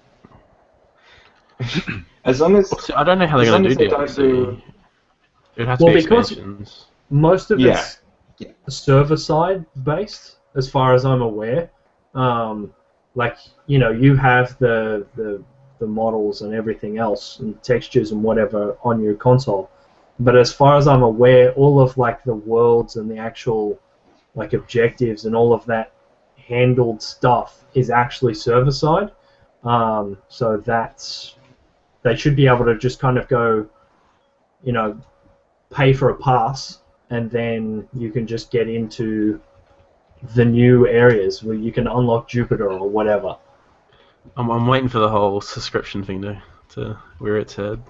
As long as I don't know how they're going to do DLC. It has to be expansions. Most of it's server side based, as far as I'm aware. Like, you know, you have the models and everything else and textures and whatever on your console, but as far as I'm aware, all of like the worlds and the actual like objectives and all of that handled stuff is actually server side. So that's they should be able to just kind of go, you know, pay for a pass, and then you can just get into the new areas where you can unlock Jupiter or whatever. I'm waiting for the whole subscription thing to rear its head.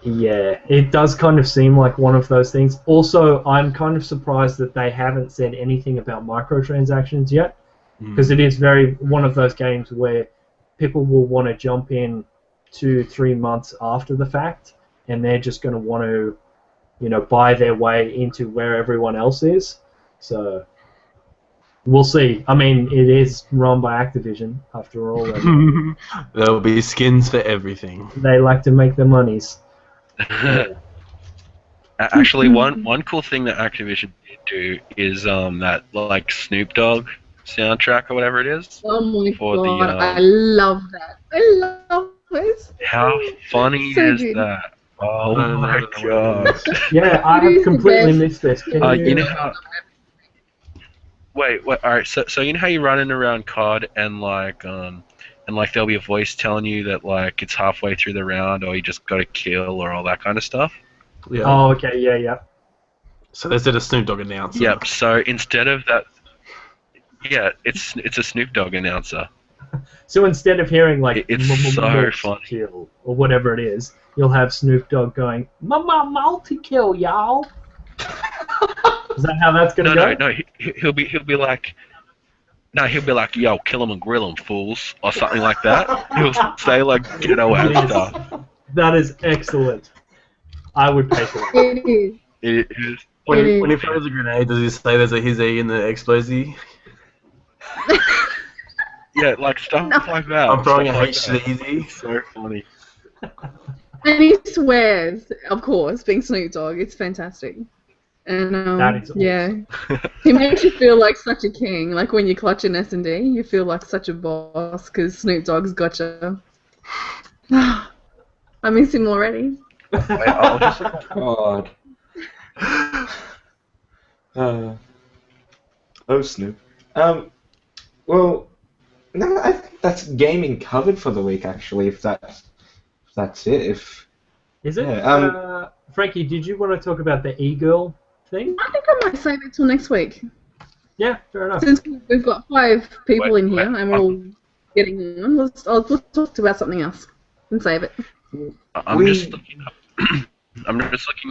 Yeah, it does kind of seem like one of those things. Also, I'm kind of surprised that they haven't said anything about microtransactions yet, because it is very one of those games where people will want to jump in 2-3 months after the fact, and they're just going to want to, you know, buy their way into where everyone else is. So we'll see. I mean, it is run by Activision, after all. There'll be skins for everything. They like to make their monies. Yeah. Actually, one cool thing that Activision did do is that like Snoop Dogg soundtrack or whatever it is. Oh my for god, the, I love that. I love it. How funny So is good. that? Oh my god. Yeah, I It have is the completely best. missed this. Can You know how... Wait, alright, so you know how you're running around COD and like there'll be a voice telling you that like it's halfway through the round or you just got a kill or all that kind of stuff? Yeah. Oh, okay, yeah. So they said a Snoop Dogg announcer. Yep, so instead of that... Yeah, it's a Snoop Dogg announcer. So instead of hearing like It's so funny. kill or whatever it is, you'll have Snoop Dogg going, "Mama multi-kill, y'all." Is that how that's gonna go? No, he'll be like, yo, kill him and grill him, fools, or something like that. He'll say like ghetto ass stuff. That is excellent. I would pay for it. It is. It is. When he throws a grenade, does he say there's a hizzy in the explosive? Yeah, like stuff like that. I'm throwing a Stuff like that. HZ. So funny. And he swears, of course, being Snoop Dogg. It's fantastic. And That is awesome. yeah, he makes you feel like such a king. Like when you clutch an S&D, you feel like such a boss because Snoop Dogg's gotcha. I miss him already. Wait, I'll just... God. Oh, Snoop. Well, no, I think that's gaming covered for the week. Actually, if that's it. Is it? Yeah, Frankie, did you want to talk about the e-girl thing? I think I might save it till next week. Yeah, fair enough. Since we've got 5 people in here wait, and we're all getting on, let's talk about something else and save it. I'm just looking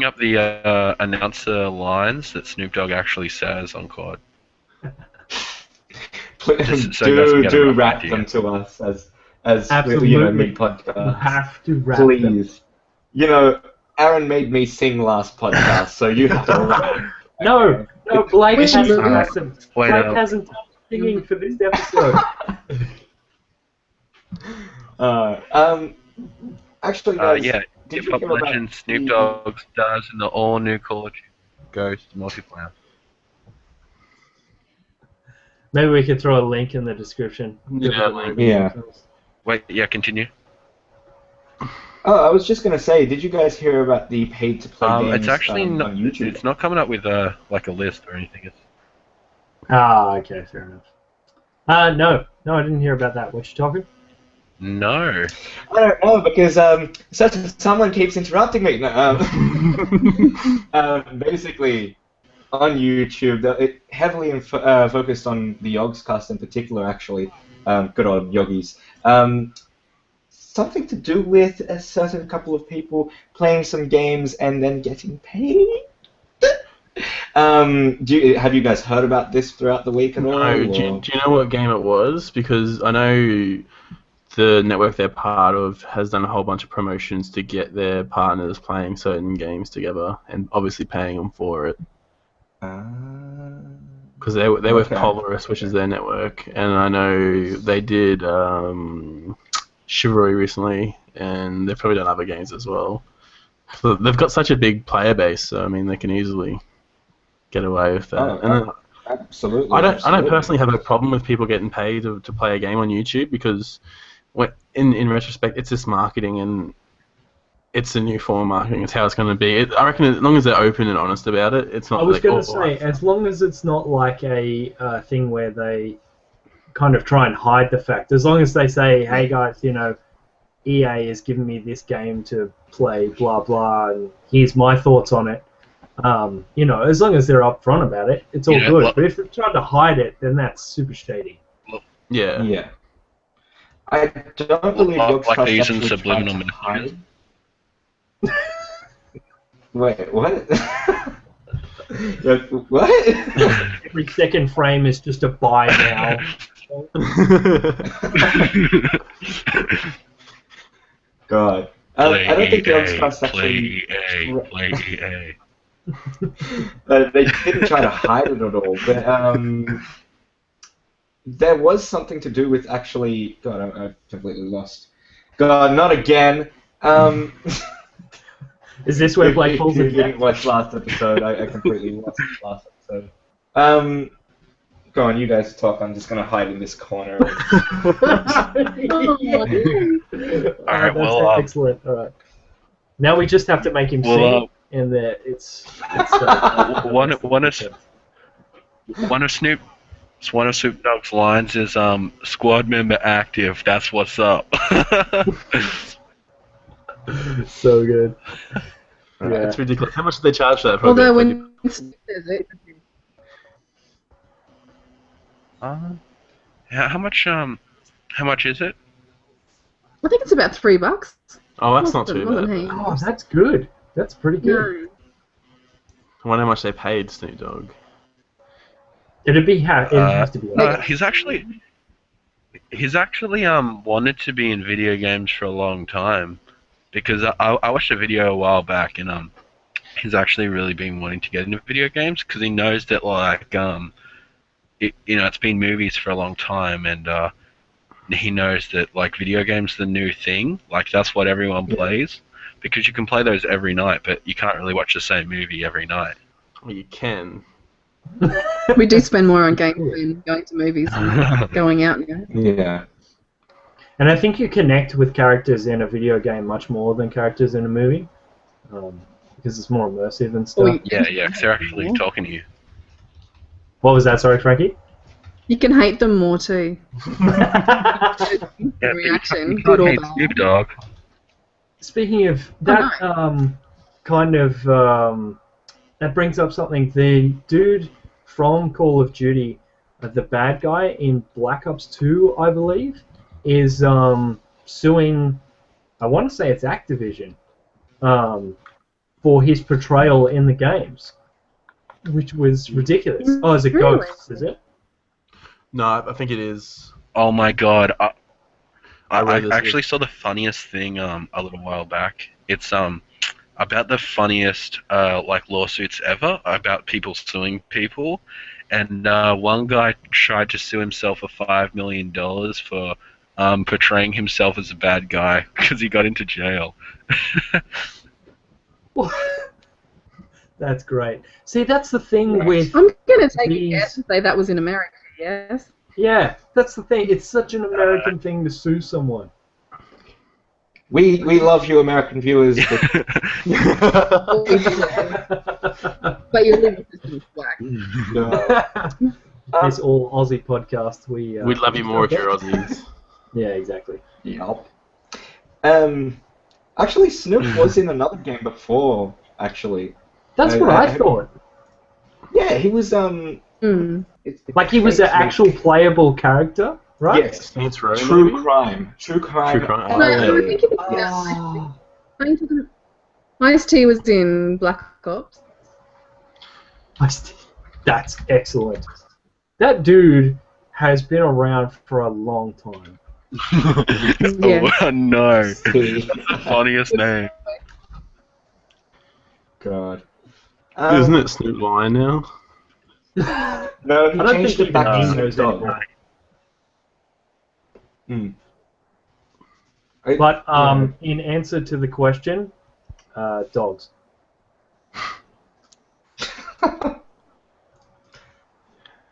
up the announcer lines that Snoop Dogg actually says on COD. Please, So you guys can get a do rough rap idea. them to us as Absolutely. mid-podcast. You have to wrap them. Please. You know, Aaron made me sing last podcast, so you have to rap. No, Blake Wait, hasn't wait, listened. wait, Blake hasn't stopped singing for this episode. Actually, guys, Yeah, did Hip you Hop hear about Legend Snoop the- Dogg stars in the all-new Call of Duty Ghost multiplayer. Maybe we could throw a link in the description. Yeah, link. Yeah. Wait, yeah, continue. Oh, I was just gonna say, did you guys hear about the paid-to-play games It's actually on not. YouTube? It's not coming up with like a list or anything. It's... Okay, fair enough. No, I didn't hear about that. What you talking? No. I don't know because someone keeps interrupting me. No, basically, on YouTube, it heavily focused on the BooMCAST in particular. Actually, good old yogis. Something to do with a certain couple of people playing some games and then getting paid. Have you guys heard about this throughout the week at all? No, do you know what game it was? Because I know the network they're part of has done a whole bunch of promotions to get their partners playing certain games together and obviously paying them for it. Because they were with Polaris, which is their network, and I know they did Chivalry recently, and they've probably done other games as well. So they've got such a big player base, so I mean they can easily get away with that. Absolutely. I don't personally have a problem with people getting paid to play a game on YouTube because, in retrospect, it's just marketing and it's a new form of marketing. It's how it's going to be. I reckon as long as they're open and honest about it, it's not. I was like, going to say, as long as it's not like a thing where they kind of try and hide the fact. As long as they say, hey guys, you know, EA has given me this game to play, blah blah, and here's my thoughts on it. You know, as long as they're upfront about it, it's all good. But if they're trying to hide it, then that's super shady. Yeah. Yeah. I don't believe like they're using actually subliminal tried to hide. messages. Wait, what? What? Every second frame is just a buy now. God. I don't think Yogscast play actually... play EA. They didn't try to hide it at all, but there was something to do with actually... God, I've completely lost. God, not again. Is this where Blake falls If you didn't watch last episode, I completely lost last episode. Go on, you guys talk. I'm just going to hide in this corner. Alright, well... excellent. All right. Now we just have to make him sing, and it's one of Snoop Dogg's lines is squad member active. That's what's up. So good. Yeah, it's ridiculous. How much do they charge for that? Although when Snoop says it, how much is it? I think it's about $3. Oh, that's not too bad. Oh, that's good. That's pretty good. No. I wonder how much they paid Snoop Dogg. It has to be. He's actually wanted to be in video games for a long time, because I watched a video a while back, and he's actually really been wanting to get into video games because he knows that it's been movies for a long time, and he knows that video games are the new thing. That's what everyone plays, because you can play those every night, but you can't really watch the same movie every night. Well, you can. We do spend more on games than going to movies and going out now. Yeah. And I think you connect with characters in a video game much more than characters in a movie, because it's more immersive and stuff. Yeah, because they're actually talking to you. What was that? Sorry, Frankie? You can hate them more too. Reaction, good or bad. Snoop Dogg. Speaking of that, that brings up something. The dude from Call of Duty, the bad guy in Black Ops 2, I believe, is suing, I want to say it's Activision, for his portrayal in the games, which was ridiculous. Oh, is it Really? Ghost, is it? No, I think it is. Oh my god. I read actually saw the funniest thing a little while back. It's about the funniest lawsuits ever about people suing people, and one guy tried to sue himself for $5 million for portraying himself as a bad guy because he got into jail. That's great. See, that's the thing with... I'm going to take a guess and say that was in America, yes? Yeah, that's the thing. It's such an American thing to sue someone. We love you, American viewers. But But your legal system is whack. It's all Aussie podcast. We'd love you more if you're Aussies. Yeah, exactly. Yep. Actually, Snoop was in another game before. Actually, that's what I thought. Yeah, he was Like he was an actual playable character, right? Yes, Saints Row, True maybe? Crime. True Crime. True Crime. No, I think it was Ice-T was in Black Ops. That's excellent. That dude has been around for a long time. Yeah. Oh no, that's the funniest name. God. Isn't it Snoop Lion now? No, he changed it back to Snoop Dogg. anymore. But in answer to the question, dogs.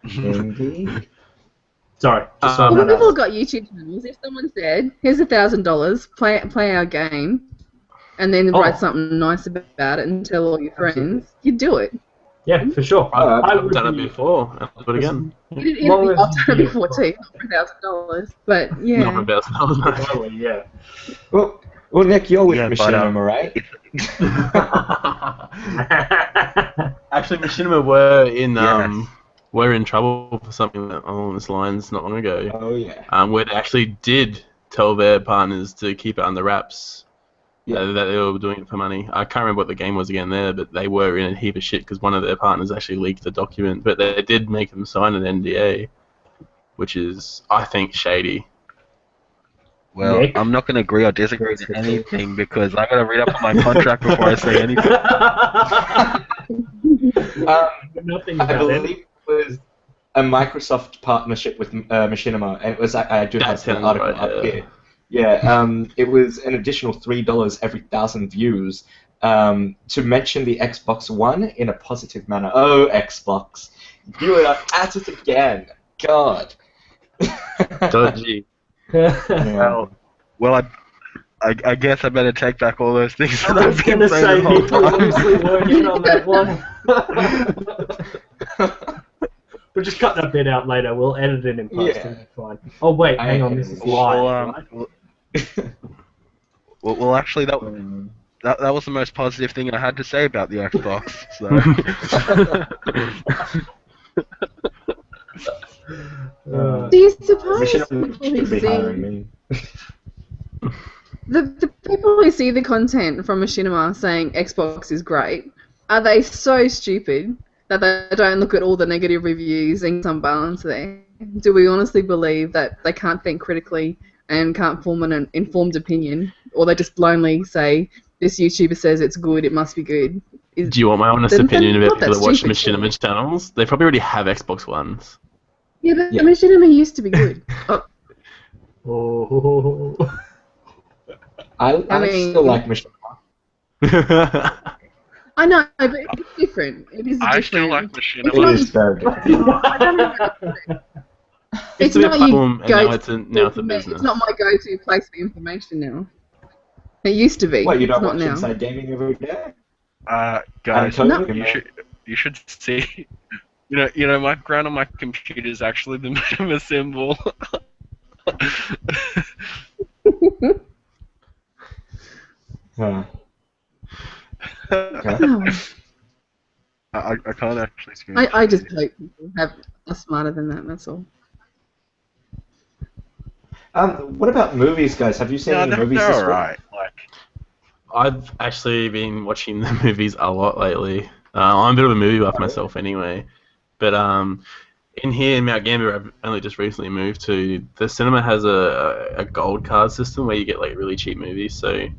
Indeed. Sorry. Just Well, that we've all out. got YouTube channels. If someone said, "Here's $1,000, play our game," and then write something nice about it and tell all your friends, you'd do it. Yeah, for sure. I've done it before. I'll do it again. I've done it before too, not for $1,000. But yeah. Not for $1,000. Yeah. Well, Nick, you're with Machinima, right? Actually, Machinima were in trouble for something along those lines not long ago. Oh yeah. Where they actually did tell their partners to keep it under wraps. That they were doing it for money. I can't remember what the game was again there, but they were in a heap of shit because one of their partners actually leaked the document. But they did make them sign an NDA, which is, I think, shady. Well, Nick? I'm not going to agree or disagree with anything because I got to read up on my contract before I say anything. Nothing I about believe it. it was a Microsoft partnership with Machinima, and it was I do have an article up here. Yeah, it was an additional $3 every 1,000 views to mention the Xbox One in a positive manner. Oh, Xbox, you are at it again. God. Dodgy. Yeah. Well, I guess I better take back all those things that I was I've going been to saying say, the whole people time. obviously weren't in on that one. We'll just cut that bit out later. We'll edit it in post and it's fine. Oh, wait, hang on. This is live, right? Well, actually, that was the most positive thing I had to say about the Xbox. So. Do you suppose Machinima people who should be hiring see me. the people who see the content from Machinima saying Xbox is great, are they so stupid that they don't look at all the negative reviews and some balance there? Do we honestly believe that they can't think critically and can't form an informed opinion, or they just blindly say, this YouTuber says it's good, it must be good? Do you want my honest opinion about people that watch stupid, Machinima channels? They probably already have Xbox Ones. Yeah, but Machinima used to be good. Oh. I mean, still like Machinima. I know, but it's different. It is I different. still like It's Machinima. not- It is very different. I don't know how to put it. It's It's a not platform, and go now it's a business. It's not my go-to place for information now. It used to be. What, you don't it's not watch now. Inside Gaming every day? Guys, No. you should see. You know, my background on my computer is actually the Machinima symbol. Huh. Okay. No. I can't actually screen. I just hope people are smarter than that. That's all. What about movies, guys? Have you seen any movies they're this week? alright. Like, I've actually been watching the movies a lot lately. I'm a bit of a movie buff myself anyway. But in here in Mount Gambier, I've only just recently moved to, the cinema has a gold card system where you get like really cheap movies. So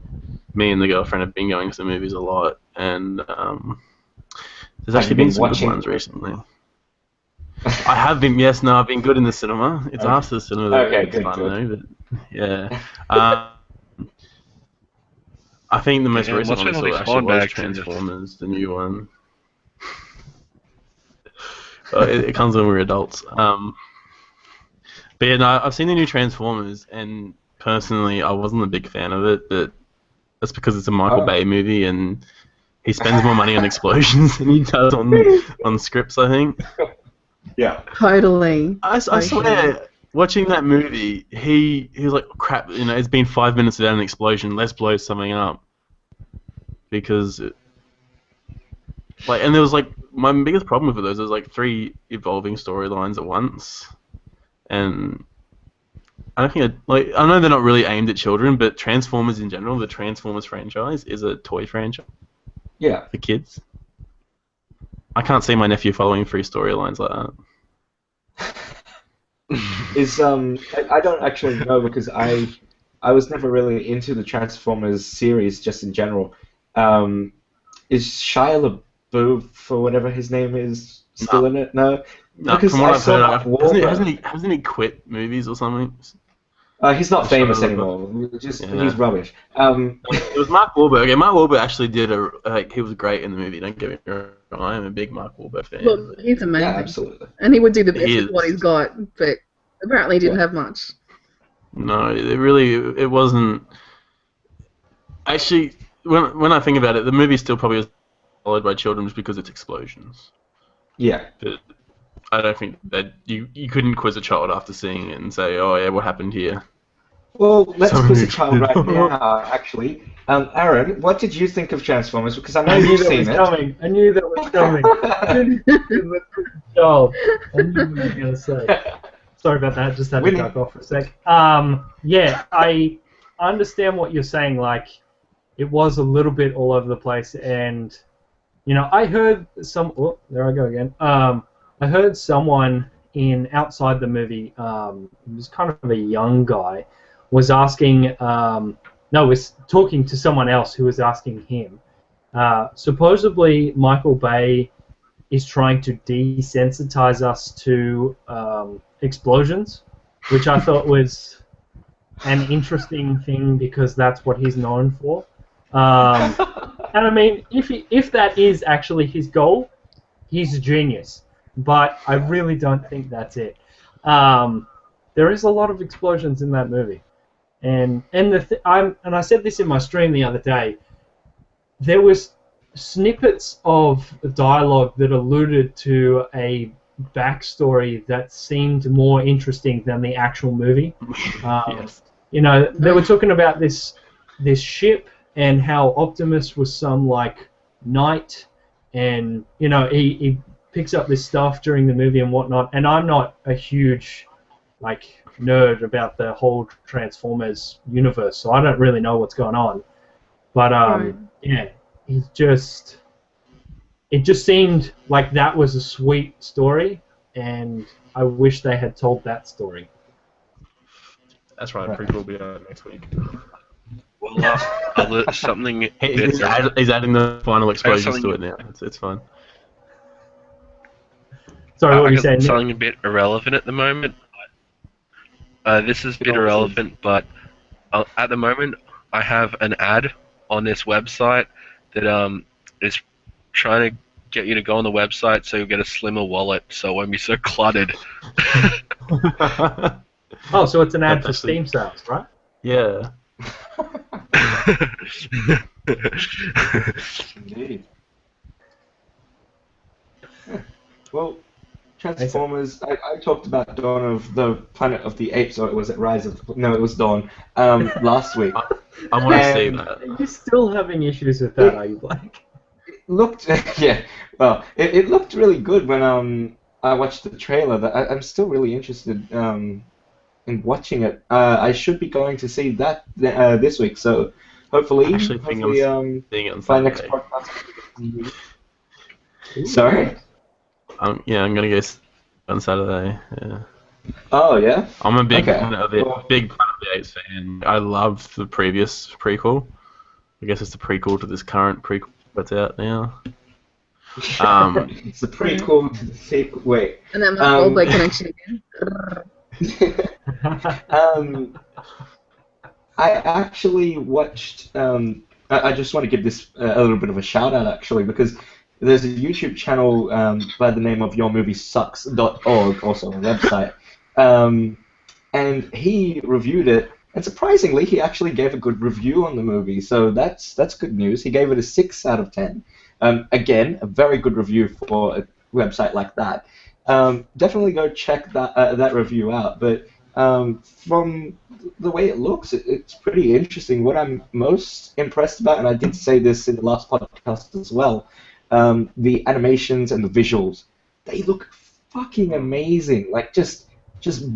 me and the girlfriend have been going to the movies a lot, and there's actually been some good ones recently. I have been, yes, no, I've been good in the cinema. It's after the cinema that it's fun though, but yeah. I think the most recent one I saw actually was Transformers, the new one. It comes when we're adults. But yeah, no, I've seen the new Transformers, and personally, I wasn't a big fan of it, but that's because it's a Michael Bay movie, and he spends more money on explosions than he does on scripts, I think. Yeah. Totally. I swear, watching that movie, he was like, crap, it's been 5 minutes without an explosion, let's blow something up. Because, and there was my biggest problem with it was there's 3 evolving storylines at once. And I don't think, I know they're not really aimed at children, but Transformers in general, the Transformers franchise, is a toy franchise. Yeah. For kids. I can't see my nephew following 3 storylines like that. I don't actually know because I was never really into the Transformers series just in general. Is Shia LaBeouf, for whatever his name is, still in it? No. No, because from what I've heard, hasn't he quit movies or something? He's not famous anymore. He's rubbish. It was Mark Wahlberg. Okay, Mark Wahlberg actually did he was great in the movie. Don't get me wrong. I am a big Mark Wahlberg fan. Well, he's amazing. Yeah, absolutely. And he would do the best with what he's got, but apparently he didn't have much. No, it wasn't. Actually, when I think about it, the movie still probably is followed by children just because it's explosions. Yeah. But I don't think that you couldn't quiz a child after seeing it and say, oh yeah, what happened here? Well, let's So quiz a child right interesting. now, actually. Aaron, what did you think of Transformers? Because I know I knew you've that seen was it. coming. I knew that was coming. Child. I knew what you were going to say. Sorry about that. Just had to duck off for a sec. Yeah, I understand what you're saying. Like, it was a little bit all over the place, and you know, I heard some. Oh, there I go again. I heard someone outside the movie. It was kind of a young guy, was asking. Was talking to someone else who was asking him. Supposedly, Michael Bay is trying to desensitize us to explosions, which I thought was an interesting thing because that's what he's known for. And I mean, if that is actually his goal, he's a genius. But I really don't think that's it. There is a lot of explosions in that movie, and I said this in my stream the other day. There was snippets of dialogue that alluded to a backstory that seemed more interesting than the actual movie. Yes. You know, they were talking about this ship and how Optimus was some like knight, and you know he picks up this stuff during the movie and whatnot. And I'm not a huge like nerd about the whole Transformers universe, so I don't really know what's going on. But yeah, it just seemed like that was a sweet story, and I wish they had told that story. That's right. Prequel will be out next week. Well, something. He's adding the final explosions to it now. It's fine. Sorry, what were you saying? Something a bit irrelevant at the moment. This is a bit irrelevant, but at the moment I have an ad on this website that is trying to get you to go on the website so you'll get a slimmer wallet, so it won't be so cluttered. Oh, so it's an ad for Steam sales, right? Yeah. Indeed. Well, Transformers. I talked about Dawn of the Planet of the Apes, or was it Rise of? No, it was Dawn. Last week. I want to see that. Are you still having issues with that? Are you, Blake? It looked, yeah. Well, it looked really good when I watched the trailer. That I'm still really interested in watching it. I should be going to see that this week, so hopefully by next podcast. Sorry. Yeah, I'm gonna go on Saturday. Yeah. Oh yeah. I'm a big Planet of the Apes fan. I love the previous prequel. I guess it's the prequel to this current prequel that's out now. It's the prequel to the sequel. Wait. And then my Goldberg connection again. I actually watched. I just want to give this a little bit of a shout out, actually, because there's a YouTube channel by the name of YourMovieSucks.org, also a website, and he reviewed it. And surprisingly, he actually gave a good review on the movie, so that's good news. He gave it a 6 out of 10. Again, a very good review for a website like that. Definitely go check that review out. But from the way it looks, it's pretty interesting. What I'm most impressed about, and I did say this in the last podcast as well, the animations and the visuals, they look fucking amazing. Like just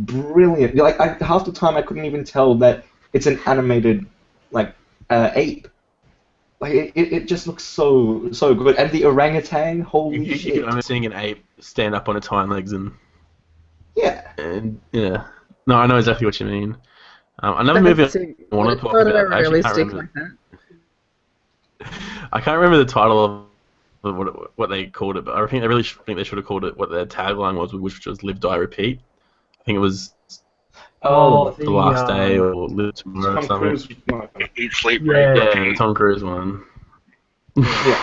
brilliant. Like half the time I couldn't even tell that it's an animated ape. Like it just looks so good. And the orangutan, holy shit! You can only seeing an ape stand up on its hind legs and and yeah. No, I know exactly what you mean. Another movie I want to talk about. I actually can't remember. I can't remember the title of what they called it, but I think they should have called it what their tagline was, which was "Live, Die, Repeat." I think it was the last day or Live Tomorrow or something. Eat, sleep, yeah, the Tom Cruise one. Yeah.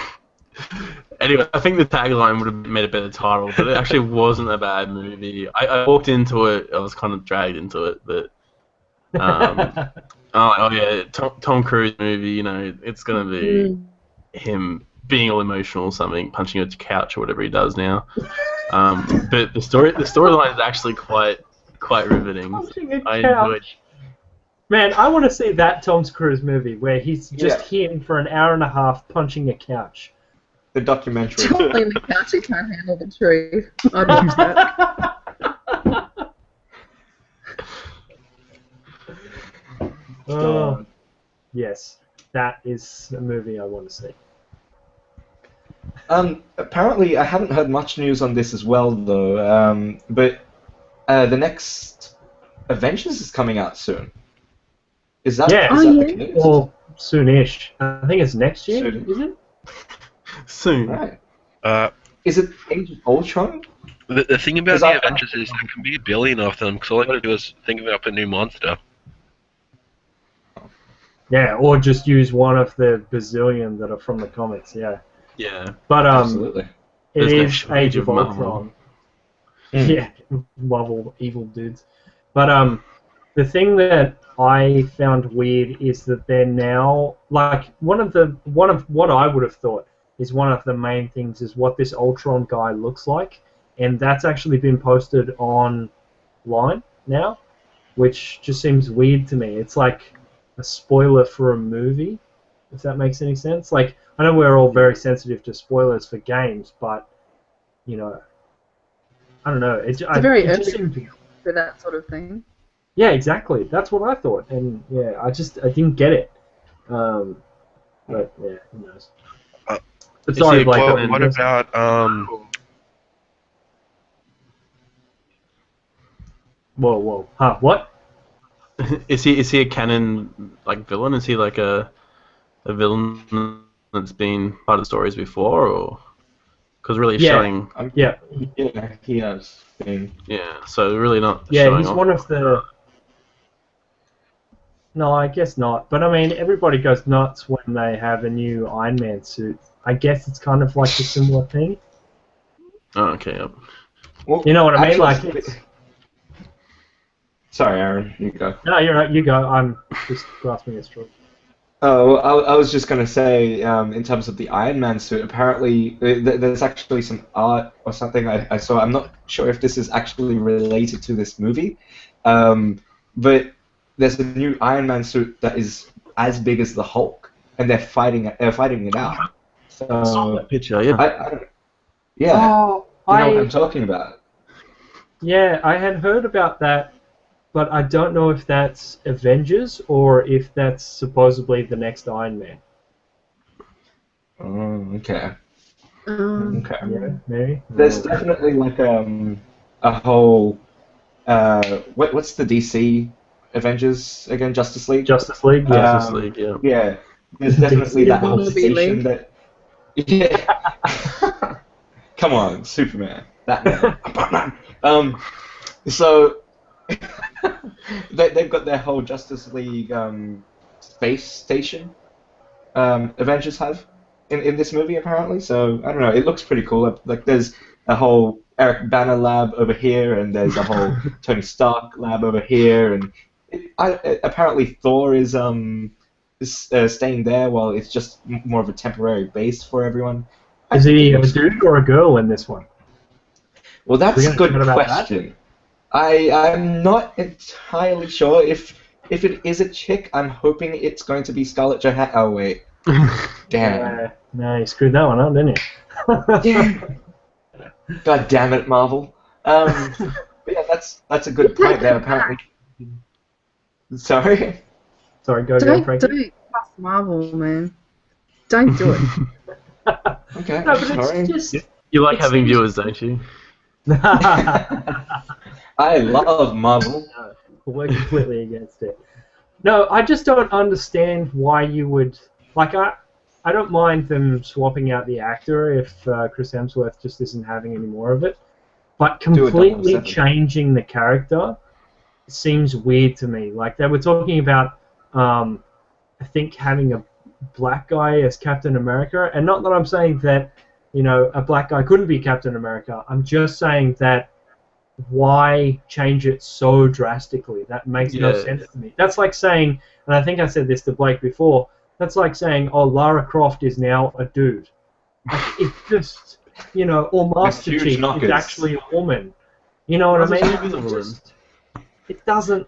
Anyway, I think the tagline would have made a better title, but it actually wasn't a bad movie. I walked into it, I was kind of dragged into it, but oh yeah, Tom Cruise movie, you know, it's gonna be him being all emotional or something, punching a couch or whatever he does now. But the storyline is actually quite riveting. Punching a I couch. enjoyed. Man, I want to see that Tom Cruise movie where he's just him for an hour and a half punching a couch. The documentary. Totally the couch, he can't handle the truth. I'd watch that. Oh, yes, that is a movie I want to see. Apparently, I haven't heard much news on this as well, though. But the next Avengers is coming out soon. Is that the case? Or soonish. I think it's next year, is it? Soon. Right. Is it Age of Ultron? The thing about the Avengers is there can be a billion of them, because all I got to do is think of a new monster. Yeah, or just use one of the bazillion that are from the comics, yeah. Yeah. But Absolutely. It is Age of Ultron. Yeah, Marvel evil dudes. But the thing that I found weird is that they're now like one of what I would have thought is one of the main things is what this Ultron guy looks like, and that's actually been posted online now, which just seems weird to me. It's like a spoiler for a movie, if that makes any sense. Like, I know we're all very sensitive to spoilers for games, but, you know, I don't know. It's very early for that sort of thing. Yeah, exactly. That's what I thought, and yeah, I didn't get it. But yeah, who knows? But sorry, Blake. What about Whoa. Huh? What? Is he a canon like villain? Is he like a villain that's been part of the stories before, or because really showing? Yeah, he has been. Yeah, so really not. Yeah, he's one of the. No, I guess not. But I mean, everybody goes nuts when they have a new Iron Man suit. I guess it's kind of like a similar thing. Oh, okay. Yep. Well, you know what I mean? Like. Sorry, Aaron. You go. No, you're right. You go. I'm just grasping at straws. Oh, I was just going to say, in terms of the Iron Man suit, apparently there's actually some art or something I saw. I'm not sure if this is actually related to this movie, but there's a new Iron Man suit that is as big as the Hulk, and they're fighting it out. So, I saw that picture, yeah. I don't, yeah, you know what I'm talking about. Yeah, I had heard about that. But I don't know if that's Avengers or if that's supposedly the next Iron Man. Oh, okay. Okay. Yeah, maybe. There's definitely like a whole what's the DC Avengers again? Justice League. Justice League. Yeah. Justice League. Yeah. Yeah. There's definitely that whole station that. Yeah. Come on, Superman, Batman. So. They've got their whole Justice League space station. Avengers have in this movie apparently. So I don't know. It looks pretty cool. Like there's a whole Eric Banner lab over here, and there's a whole Tony Stark lab over here, and apparently Thor is staying there while it's just more of a temporary base for everyone. Is he a dude or a girl in this one? Well, that's a good question. I'm not entirely sure. If it is a chick, I'm hoping it's going to be Scarlett Johansson. Oh wait, damn. No, you screwed that one up, didn't you? God damn it, Marvel. But yeah, that's a good point there. Apparently. Sorry. Sorry, go again, Frankie. Don't trust Marvel, man. Don't do it. Okay. No, but sorry. It's just, you like having viewers, don't you? I love Marvel. No, we're completely against it. No, I just don't understand why you would... Like, I don't mind them swapping out the actor if Chris Hemsworth just isn't having any more of it. But completely changing the character seems weird to me. Like, they were talking about, I think, having a black guy as Captain America. And not that I'm saying that, you know, a black guy couldn't be Captain America. I'm just saying that why change it so drastically? That makes no sense to me. That's like saying, and I think I said this to Blake before, that's like saying, oh, Lara Croft is now a dude. Like, it's just, you know, or Master huge Chief knockers. is actually a woman. You know what I mean? Master Chief is a woman. It doesn't.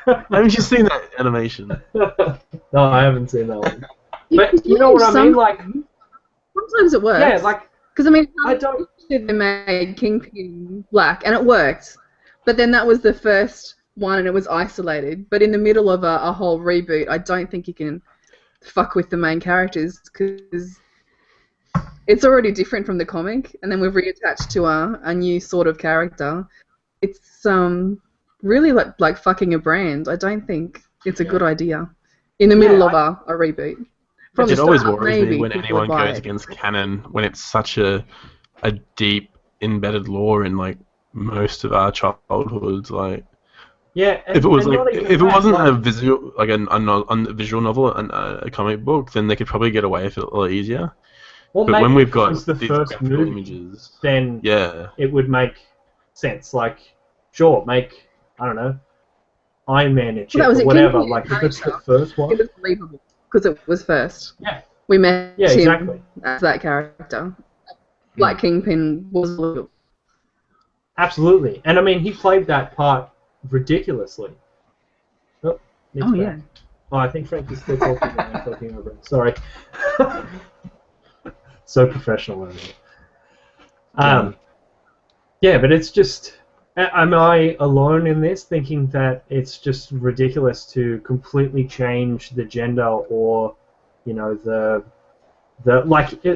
Haven't you seen that animation? No, I haven't seen that one. But you know what I mean? Like, sometimes it works. yeah, like, because I mean, I don't. they made Kingpin black, and it worked. But then that was the first one, and it was isolated. But in the middle of a whole reboot, I don't think you can fuck with the main characters because it's already different from the comic, and then we've reattached to a new sort of character. It's really like fucking a brand. I don't think it's a good idea in the middle of a reboot. From It always start, worries me maybe when people anyone would buy goes it. against canon when it's such a deep embedded lore in like most of our childhoods. Like, Yeah, if it was and like not even if it that, wasn't like, a visual like a visual novel and a comic book, then they could probably get away with it a lot easier. well, But maybe when we've if it got was the these first graphical movie, images, then yeah, it would make sense. Like, sure, make, I don't know, Iron Man and shit, Well, that was or it. whatever. Kingpin Like, if it's the character, first one. it was believable because it was first. Yeah. We met Yeah, him exactly. as that character. Like Kingpin was believable. Absolutely. And I mean, he played that part ridiculously. Oh, Nick's back. Yeah. Oh, I think Frank is still talking and I'm talking over him. Sorry. So professional over here. Yeah, but it's just... Am I alone in this, thinking that it's just ridiculous to completely change the gender or, you know,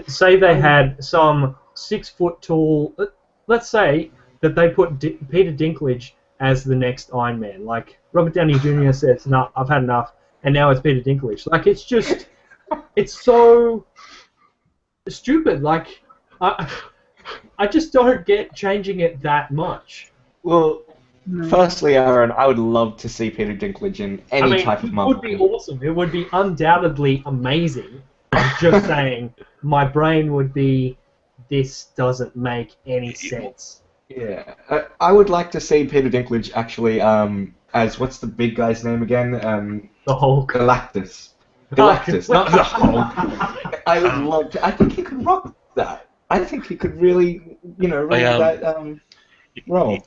say they had some 6 foot tall... Let's say that they put Peter Dinklage as the next Iron Man. Like, Robert Downey Jr. says, no, I've had enough, and now it's Peter Dinklage. Like, it's just... It's so stupid. Like, I just don't get changing it that much. Well, firstly, Aaron, I would love to see Peter Dinklage in any type of Marvel. It would be awesome. It would be undoubtedly amazing. I'm just saying, my brain would be, this doesn't make any sense. Yeah, I would like to see Peter Dinklage actually as, what's the big guy's name again? The Hulk. Galactus. Galactus, not the Hulk. I would love to. I think he could rock that. I think he could really, you know, rock that role.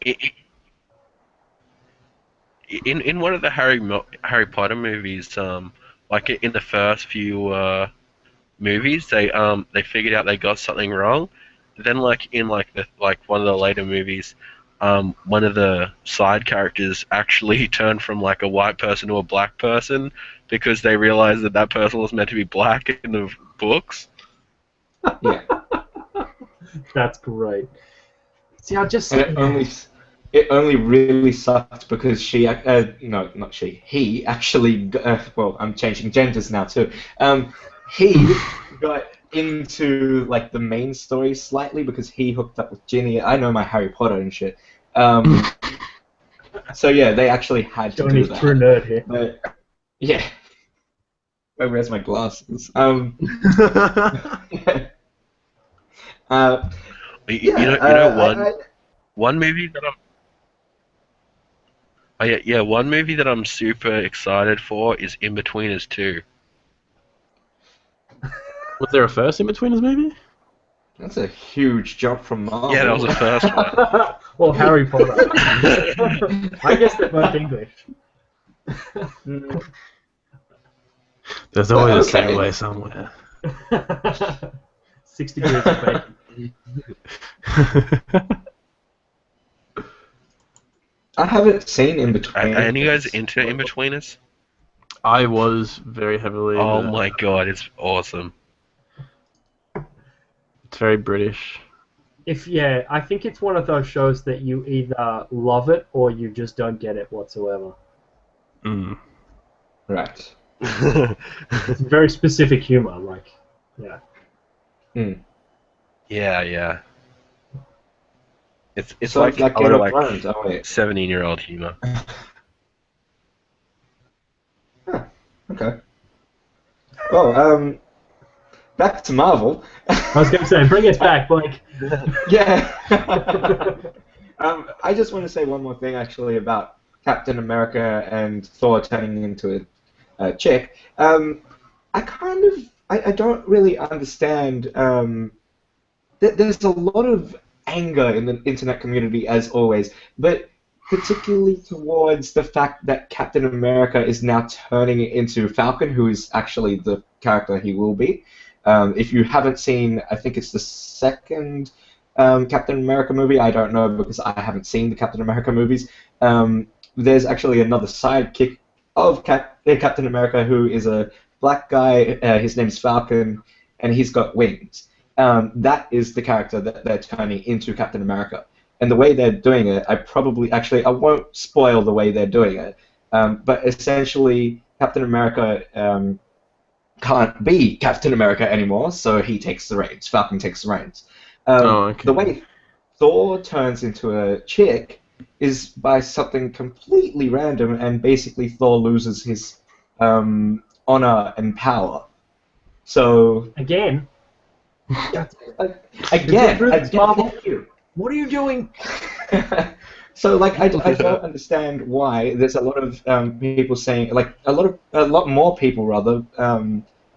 In one of the Harry Potter movies, like in the first few movies, they figured out they got something wrong. Then, like in one of the later movies, one of the side characters actually turned from like a white person to a black person because they realized that that person was meant to be black in the books. Yeah. That's great. See, It only really sucked because he actually, well, I'm changing genders now too. He got into like the main story slightly because he hooked up with Ginny. I know my Harry Potter and shit. So yeah, they actually had to do that. True nerd here. But, yeah. Oh, where's my glasses? One movie that one movie that I'm super excited for is In-Betweeners 2. Was there a first In-Betweeners movie? That's a huge jump from Marvel. Yeah, that was the first one. Well, Harry Potter. I guess they're both English. There's always a segue somewhere. 6 degrees of bacon. I haven't seen In-Betweeners. Are any guys into In-Betweeners? I was very heavily. Oh my god, it's awesome. It's very British. I think it's one of those shows that you either love it or you just don't get it whatsoever. Mm. Right. It's very specific humor, like, yeah. Mm. Yeah. It's So like Game of Thrones. Oh, wait. 17-year-old humor. Okay. Well, back to Marvel. I was going to say, bring us back, Blake. Yeah. I just want to say one more thing, actually, about Captain America and Thor turning into a chick. I kind of I don't really understand. There's a lot of anger in the internet community, as always, but particularly towards the fact that Captain America is now turning into Falcon, who is actually the character he will be. If you haven't seen, I think it's the second Captain America movie. I don't know because I haven't seen the Captain America movies. There's actually another sidekick of Captain America who is a black guy. His name's Falcon, and he's got wings. That is the character that they're turning into Captain America. And the way they're doing it, I won't spoil the way they're doing it, but essentially Captain America can't be Captain America anymore, so he takes the reins. Falcon takes the reins. The way Thor turns into a chick is by something completely random, and basically Thor loses his honor and power. So again, thank you. What are you doing? So, like, I don't understand why there's a lot of people saying, like, a lot more people rather,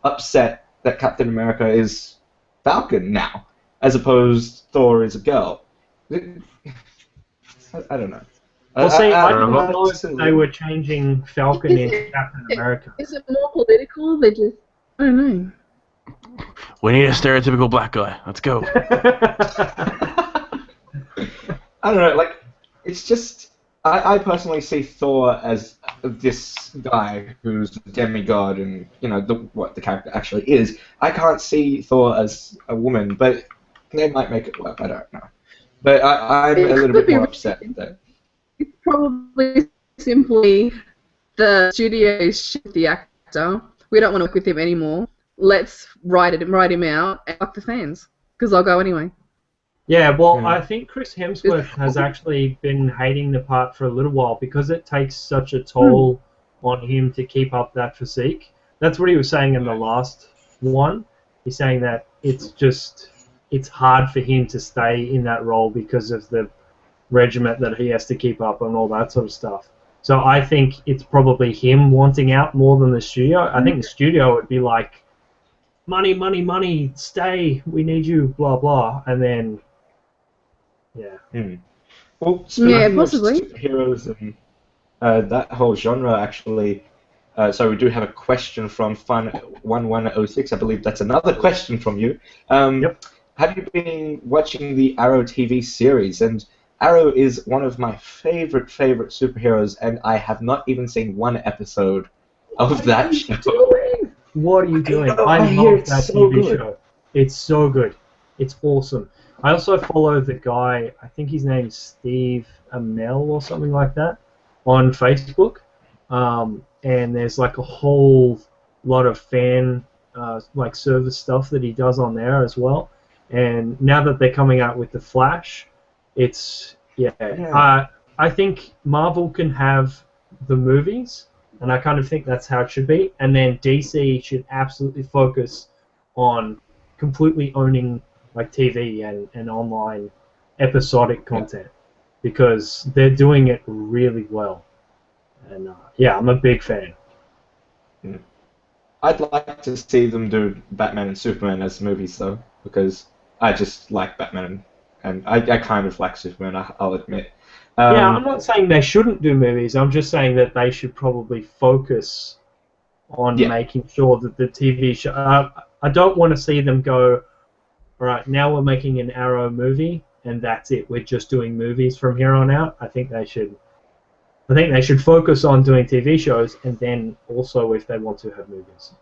upset that Captain America is Falcon now, as opposed Thor is a girl. I don't know. Well, see, I didn't know they were changing Falcon into Captain America. Is it more political? They just, I don't know. We need a stereotypical black guy. Let's go. I don't know, like, it's just, I personally see Thor as this guy who's a demigod and, you know, what the character actually is. I can't see Thor as a woman, but they might make it work, I don't know. But I'm a little bit more upset that... It's probably simply the studios shit the actor. We don't want to work with him anymore. Let's write him out and fuck the fans, because I'll go anyway. Yeah, well, I think Chris Hemsworth has actually been hating the part for a little while because it takes such a toll on him to keep up that physique. That's what he was saying in the last one. He's saying that it's hard for him to stay in that role because of the regiment that he has to keep up and all that sort of stuff. So I think it's probably him wanting out more than the studio. I think the studio would be like, money, money, money, stay, we need you, blah, blah, and then... Yeah. Well, possibly. Superheroes and that whole genre, actually. So we do have a question from Fun1106. I believe that's another question from you. Yep. Have you been watching the Arrow TV series? And Arrow is one of my favorite superheroes, and I have not even seen one episode of that show. What are you doing? I love that TV show. It's so good. It's awesome. I also follow the guy, I think his name's Steve Amell or something like that, on Facebook. And there's like a whole lot of fan like service stuff that he does on there as well. And now that they're coming out with The Flash, it's, I think Marvel can have the movies, and I kind of think that's how it should be. And then DC should absolutely focus on completely owning like TV and online episodic content, because they're doing it really well. And I'm a big fan. I'd like to see them do Batman and Superman as movies, though, because I just like Batman, and I kind of like Superman, I'll admit. I'm not saying they shouldn't do movies. I'm just saying that they should probably focus on making sure that the TV show... I don't want to see them go, all right, now we're making an Arrow movie, and that's it. We're just doing movies from here on out. I think they should focus on doing TV shows, and then also if they want to have movies.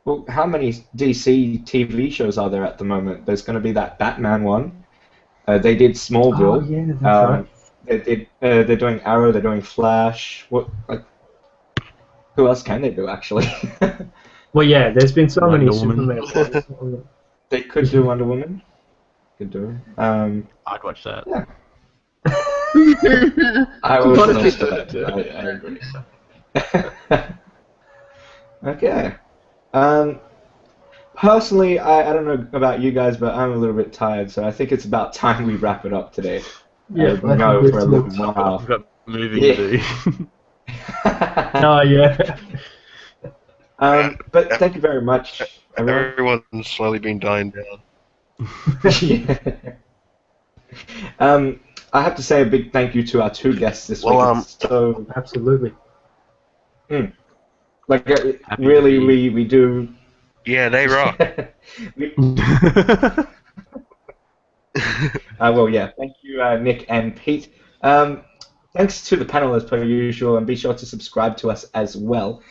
Well, how many DC TV shows are there at the moment? There's going to be that Batman one. They did Smallville. Oh, yeah, that's right. They're doing Arrow. They're doing Flash. Who else can they do, actually? Well, yeah, there's been so many Superman. They could do Wonder Woman. Could do. I'd watch that. Yeah. I would watch that too. I agree. Okay. Personally, I don't know about you guys, but I'm a little bit tired, so I think it's about time we wrap it up today. Yeah, for a little while. I've got moving to do. Oh, yeah. But thank you very much Everyone's slowly been dying down. Yeah. I have to say a big thank you to our two guests this week. So absolutely. Like really, we do. Yeah, they rock. Well, yeah. Thank you, Nick and Pete. Thanks to the panel as per usual, and be sure to subscribe to us as well.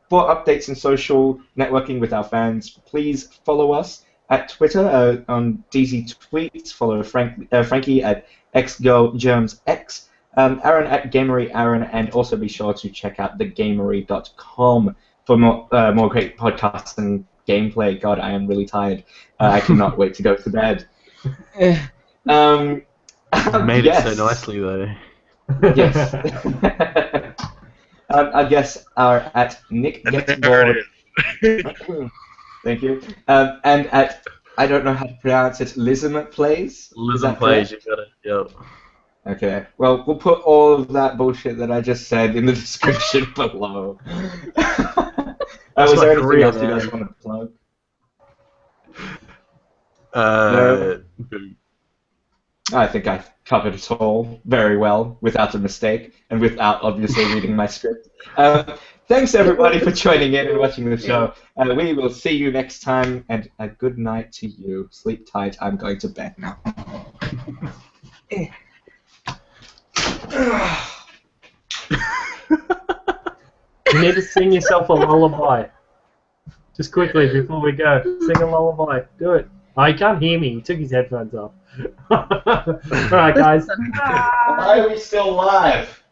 For updates and social networking with our fans, please follow us at Twitter on DZ Tweets. Follow Frankie at XGirlGermsX, Aaron at GameryAaron, and also be sure to check out thegamery.com for more great podcasts and gameplay. God, I am really tired. I cannot wait to go to bed. You made it so nicely, though. Yes. Our guests are at nickgetsbored. Thank you. And at, I don't know how to pronounce it, Lism Plays? Lism Plays, you got it, yep. Okay, well, we'll put all of that bullshit that I just said in the description below. Was there anything else you guys want to plug? No? I think I've covered it all very well, without a mistake, and without obviously reading my script. Thanks everybody for joining in and watching the show. We will see you next time, and a good night to you. Sleep tight. I'm going to bed now. You need to sing yourself a lullaby. Just quickly before we go, sing a lullaby. Do it. Oh, he can't hear me. He took his headphones off. Alright, guys. Why are we still live?